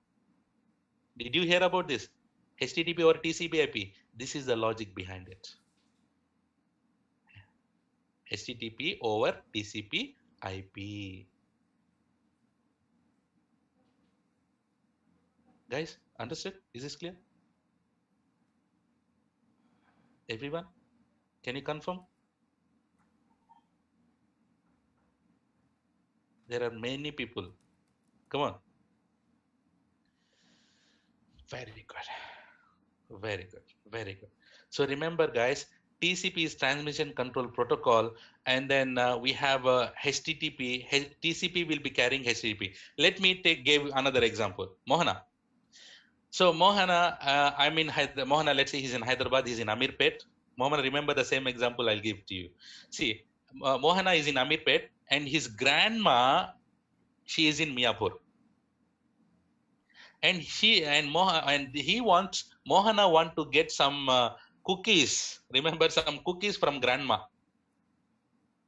Did you hear about this? HTTP over TCP IP. This is the logic behind it. HTTP over TCP IP. Guys, understood? Is this clear? Everyone? Can you confirm? There are many people. Come on. Very good. Very good. Very good. So remember, guys, TCP is transmission control protocol, and then we have HTTP. TCP will be carrying HTTP. Let me give another example. Mohana. So Mohana, I'm in Mohana. Let's say he's in Hyderabad. He's in Amirpet. Mohana, remember the same example I'll give to you. See, Mohana is in Amirpet, and his grandma, she is in Miapur, and Mohana want to get some cookies. Remember, some cookies from grandma,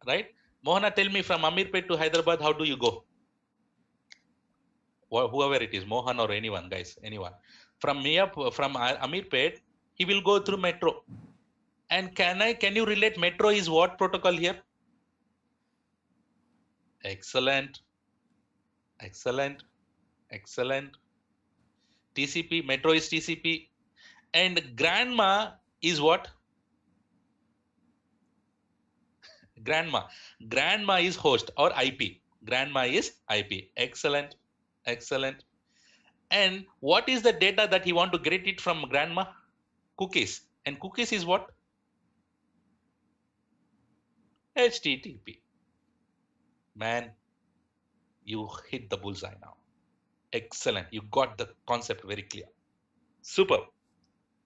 right? Mohana, tell me, from Amirpet to Hyderabad, how do you go? Whoever it is, Mohan or anyone, guys, anyone. From Amirpet, he will go through metro. And can you relate metro is what protocol here? Excellent. Excellent. Excellent. TCP, metro is TCP. And grandma is what? Grandma. Grandma is host or IP. Grandma is IP. Excellent. Excellent. And what is the data that he want to get it from grandma? Cookies. And cookies is what? HTTP. Man, You hit the bullseye now. Excellent. You got the concept very clear. Super.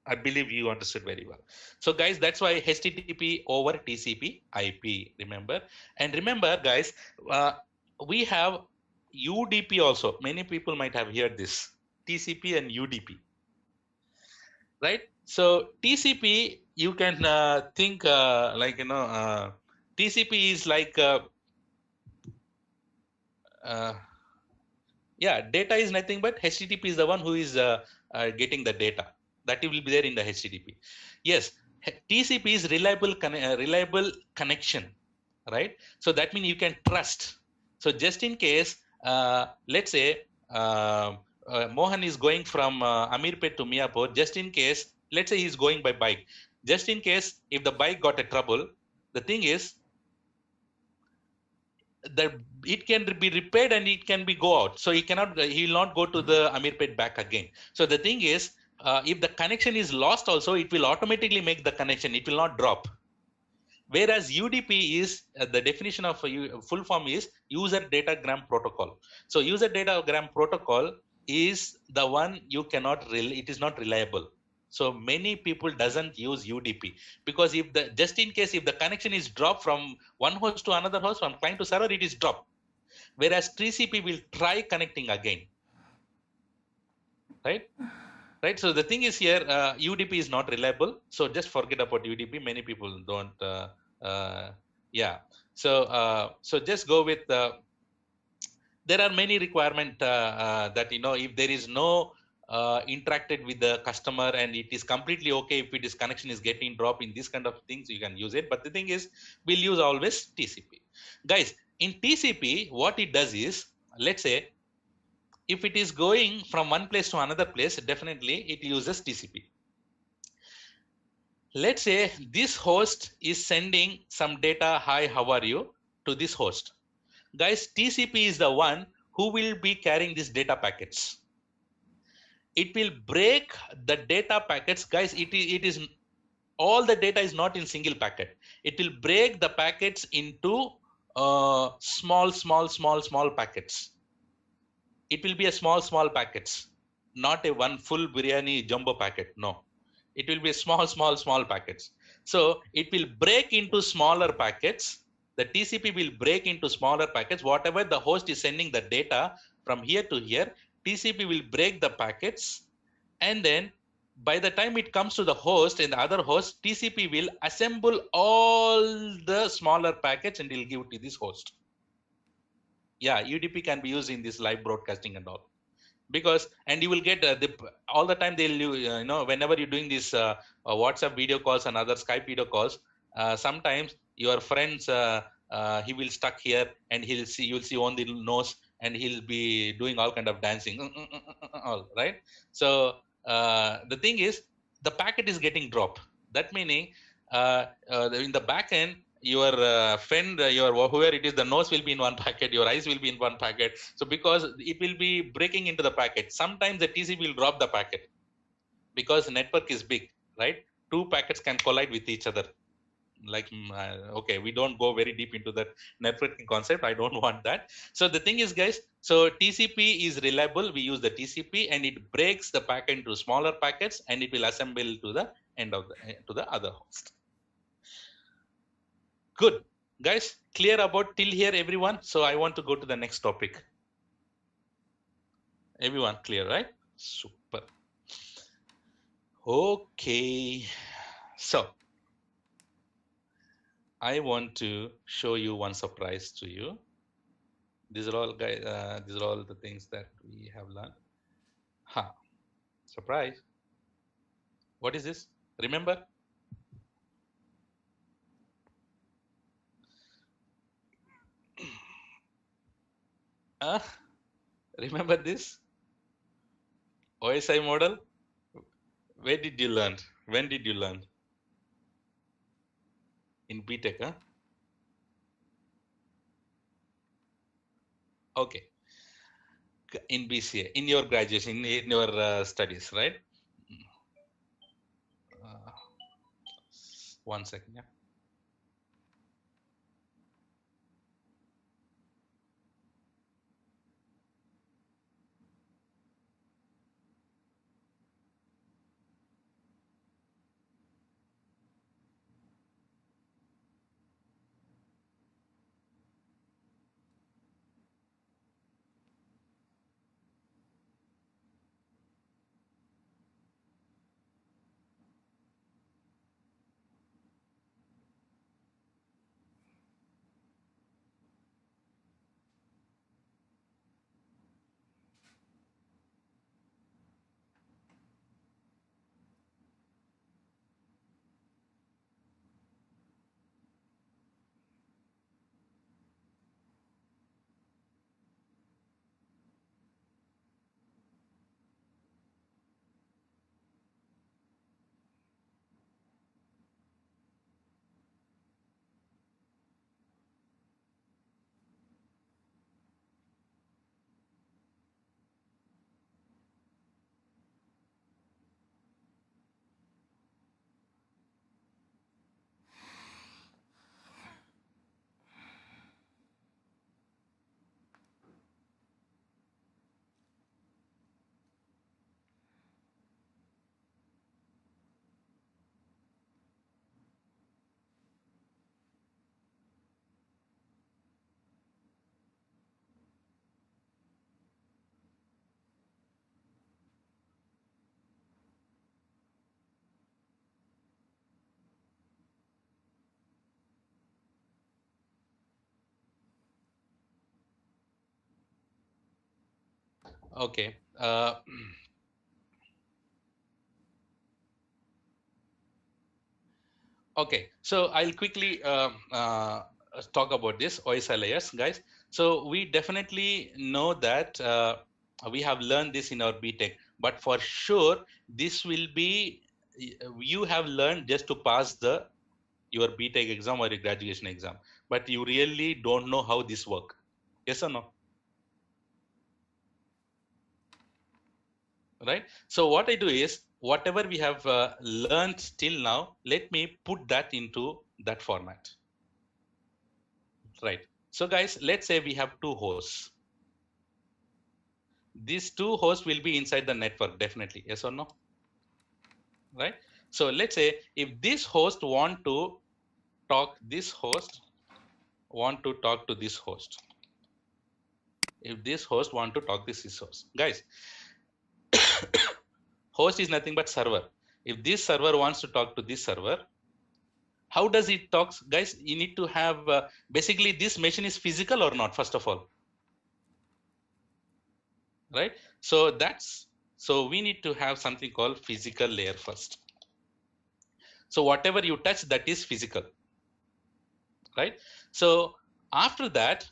I believe you understood very well. So guys, that's why HTTP over TCP IP, remember? And remember guys, we have UDP also. Many people might have heard this. TCP and UDP, right? So TCP, you can think TCP is like, uh, yeah, data is nothing but HTTP is the one who is getting the data. That will be there in the HTTP. Yes, TCP is reliable connection, right? So that means you can trust. So just in case, let's say Mohan is going from Amirpet to Miapur, just in case, let's say he's going by bike. Just in case if the bike got a trouble, the thing is that it can be repaired and it can be go out, so he will not go to the Amirpet back again. So the thing is, if the connection is lost also, it will automatically make the connection, it will not drop. Whereas UDP is the definition of full form is user datagram protocol. So user datagram protocol is the one you cannot it is not reliable. So many people doesn't use UDP because if the just in case if the connection is dropped from one host to another host, from client to server, it is dropped. Whereas TCP will try connecting again, right? Right. So the thing is here, UDP is not reliable. So just forget about UDP. Many people don't. Yeah. So just go with. There are many requirement that if there is no interacted with the customer and it is completely okay if it is connection is getting dropped in this kind of things, you can use it. But the thing is, we'll use always TCP, guys. In TCP, what it does is, let's say if it is going from one place to another place, definitely it uses TCP. Let's say this host is sending some data, hi, how are you, to this host. Guys, TCP is the one who will be carrying these data packets. It will break the data packets. Guys, it is all the data is not in single packet. It will break the packets into small packets. It will be a small packets, not a one full biryani jumbo packet. No, it will be a small packets. So it will break into smaller packets. The TCP will break into smaller packets. Whatever the host is sending the data from here to here, TCP will break the packets, and then by the time it comes to the host and the other host, TCP will assemble all the smaller packets and will give it to this host. Yeah, UDP can be used in this live broadcasting and all, because and you will get all the time they'll whenever you're doing this WhatsApp video calls and other Skype video calls, sometimes your friends he will stuck here and you'll see on the nose and he'll be doing all kind of dancing all right. So the thing is, the packet is getting dropped. That meaning in the back end, your friend, your whoever it is, the nose will be in one packet, your eyes will be in one packet. So because it will be breaking into the packet, sometimes the TCP will drop the packet because the network is big, right? Two packets can collide with each other. Like, okay, we don't go very deep into that networking concept. I don't want that. So the thing is, guys, so TCP is reliable. We use the TCP and it breaks the packet into smaller packets and it will assemble to the end of to the other host. Good. Guys, clear about till here, everyone? So I want to go to the next topic. Everyone clear, right? Super. Okay. So I want to show you one surprise to you. These are all, guys. These are all the things that we have learned. Surprise. What is this? Remember? Remember this? OSI model? Where did you learn? When did you learn? In BTech, huh? Okay. In BCA, in your graduation, in your studies, right? Uh, 1 second, yeah. Okay. Okay, so I'll quickly talk about this OSI layers, guys. So we definitely know that we have learned this in our BTech, but for sure this will be you have learned just to pass the your BTech exam or your graduation exam, but you really don't know how this work. Yes or no? Right? So what I do is whatever we have learned till now, let me put that into that format. Right. So guys, let's say we have two hosts. These two hosts will be inside the network, definitely. Yes or no? Right. So let's say if this host want to talk, this host want to talk to this host. If this host want to talk this host, guys, host is nothing but server. If this server wants to talk to this server, how does it talks, guys? You need to have basically this machine is physical or not, first of all, right? So we need to have something called physical layer first. So whatever you touch, that is physical, right? So after that,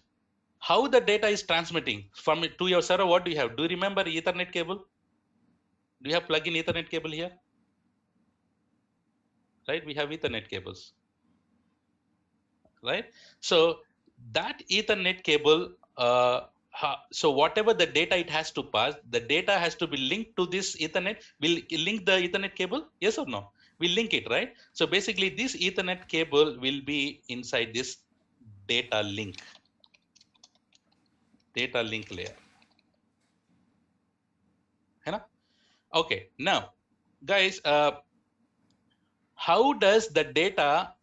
how the data is transmitting from to your server, what do you have? Do you remember Ethernet cable? Do you have plug-in Ethernet cable here? Right, we have Ethernet cables, right? So that Ethernet cable, so whatever the data it has to pass, the data has to be linked to this Ethernet. Will link the Ethernet cable? Yes or no? We link it, right? So basically this Ethernet cable will be inside this data link layer. है ना? Okay, now guys, how does the data,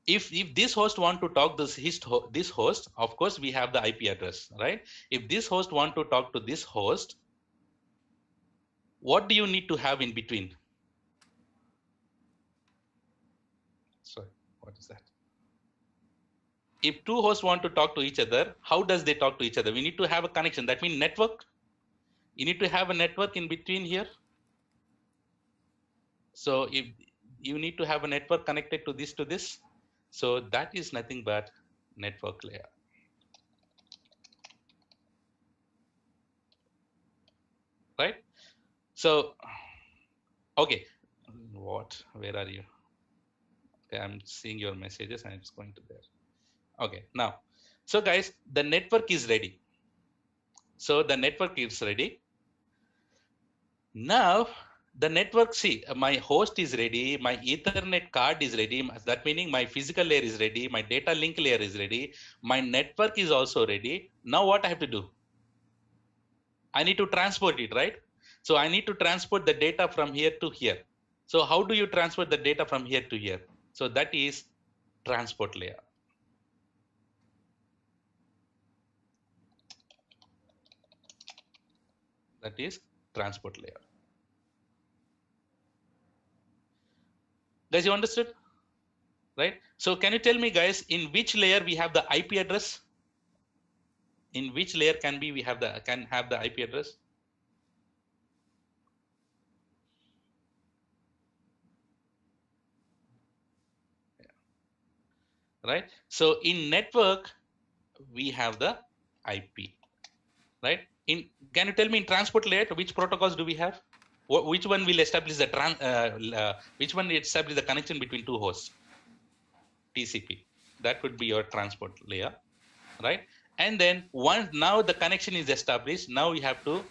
if this host want to talk this host, of course we have the IP address, right? If this host want to talk to this host, what do you need to have in between? Sorry, what is that? If two hosts want to talk to each other, how does they talk to each other? We need to have a connection. That means network. You need to have a network in between here. So if you need to have a network connected to this, so that is nothing but network layer, right? So okay, where are you? Okay, I'm seeing your messages and it's going to there. Okay, now, so guys, the network is ready. So the network is ready. Now the network, see, my host is ready, my Ethernet card is ready. That meaning my physical layer is ready, my data link layer is ready, my network is also ready. Now what I have to do? I need to transport it, right? So I need to transport the data from here to here. So how do you transport the data from here to here? So that is transport layer. That is transport layer. Guys, you understood? Right? So can you tell me, guys, in which layer we have the IP address? In which layer can have the IP address? Right? So in network, we have the IP. Right? Can you tell me in transport layer, which protocols do we have? Which one will establish the which one will establish the connection between two hosts? TCP. That would be your transport layer, right? And then once now the connection is established, now we have to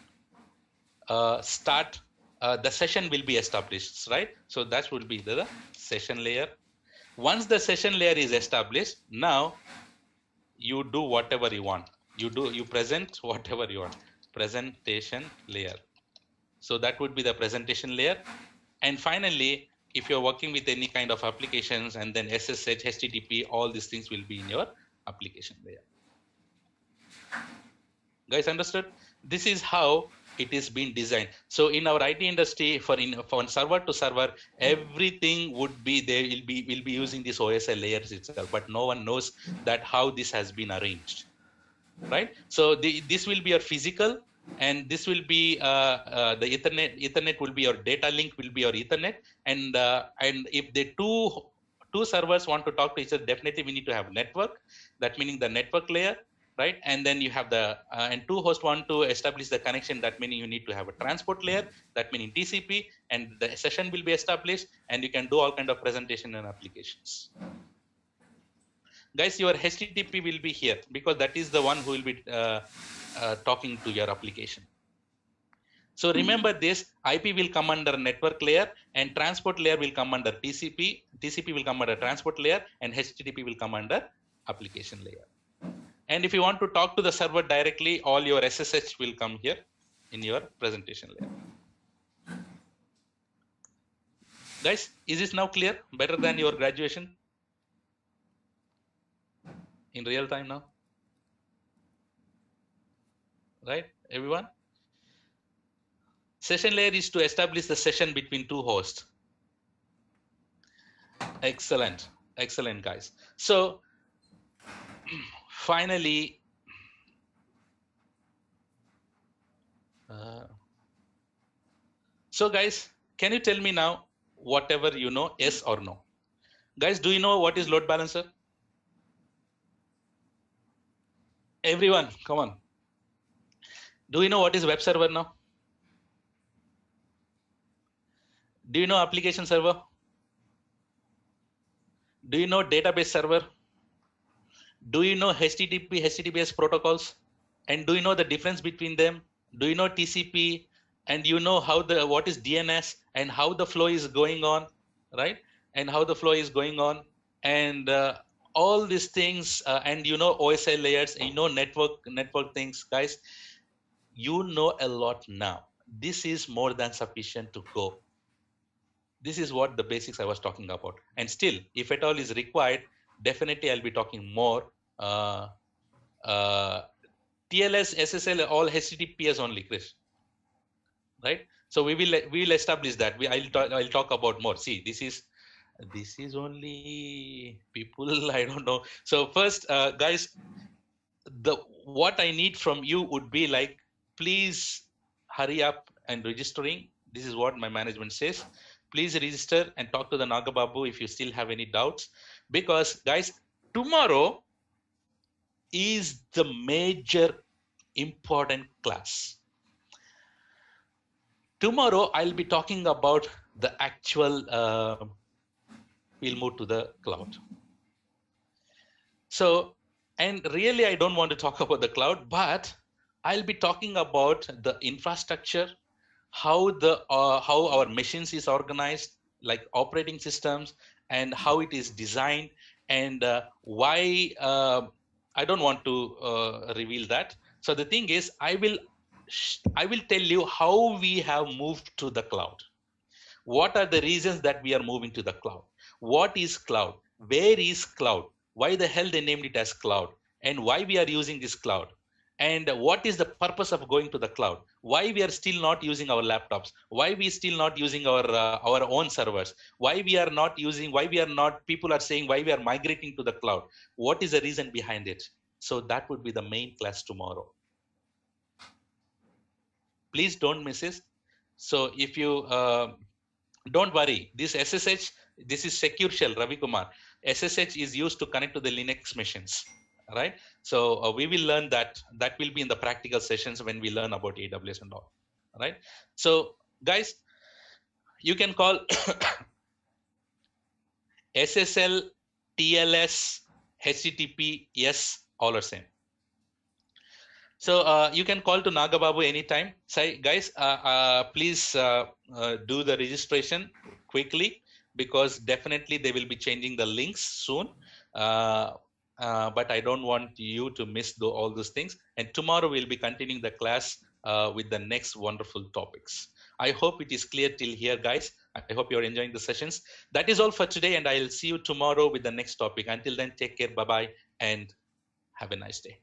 start. The session will be established, right? So that would be the session layer. Once the session layer is established, now you do whatever you want. You present whatever you want. Presentation layer. So that would be the presentation layer. And finally, if you're working with any kind of applications, and then SSH, HTTP, all these things will be in your application layer. Guys, understood? This is how it is being designed. So in our IT industry, for server to server, everything would be there. Will be using this OSI layers itself, but no one knows that how this has been arranged, right? So this will be your physical. and this will be the Ethernet will be your data link, will be your Ethernet, and if the two servers want to talk to each other, definitely we need to have network. That meaning the network layer, right? And then you have the and two hosts want to establish the connection. That meaning you need to have a transport layer. That meaning TCP, and the session will be established, and you can do all kind of presentation and applications. Guys, your HTTP will be here because that is the one who will be talking to your application. So remember this, IP will come under network layer and transport layer will come under TCP. TCP will come under transport layer and HTTP will come under application layer. And if you want to talk to the server directly, all your SSH will come here in your presentation layer. Guys, is this now clear? Better than your graduation? In real time now? Right, everyone? Session layer is to establish the session between two hosts. Excellent, excellent, guys. So finally, so guys, can you tell me now whatever you know, yes or no? Guys, do you know what is load balancer? Everyone, come on. Do you know what is web server now? Do you know application server? Do you know database server? Do you know HTTP, HTTPS protocols? And do you know the difference between them? Do you know TCP? And you know how what is DNS and how the flow is going on, right? And how the flow is going on, and all these things, and you know OSI layers, and you know network things, guys. You know a lot now. This is more than sufficient to go. This is what the basics I was talking about. And still, if at all is required, definitely I'll be talking more. TLS, SSL, all HTTPS only, Chris. Right? So we will establish that. I'll talk about more. See, this is only people I don't know. So first, guys, what I need from you would be like, please hurry up and registering. This is what my management says. Please register and talk to the Nagababu if you still have any doubts. Because guys, tomorrow is the major important class. Tomorrow I'll be talking about the actual, we'll move to the cloud. So, and really I don't want to talk about the cloud, but I'll be talking about the infrastructure, how our machines is organized, like operating systems, and how it is designed, and why I don't want to reveal that. So the thing is, I will tell you how we have moved to the cloud. What are the reasons that we are moving to the cloud? What is cloud? Where is cloud? Why the hell they named it as cloud? And why we are using this cloud? And what is the purpose of going to the cloud? Why we are still not using our laptops? Why we still not using our own servers? Why we are not using? Why we are not? People are saying why we are migrating to the cloud. What is the reason behind it? So that would be the main class tomorrow. Please don't miss it. So if you don't worry, this SSH, this is secure shell, Ravi Kumar. SSH is used to connect to the Linux machines, right? So we will learn that. That will be in the practical sessions when we learn about AWS and all, right? So guys, you can call SSL, TLS, HTTP, yes, all are same. So you can call to Nagababu anytime. Say, guys, please do the registration quickly, because definitely they will be changing the links soon. But I don't want you to miss all those things. And tomorrow we'll be continuing the class with the next wonderful topics. I hope it is clear till here, guys. I hope you're enjoying the sessions. That is all for today, and I'll see you tomorrow with the next topic. Until then, take care, bye-bye, and have a nice day.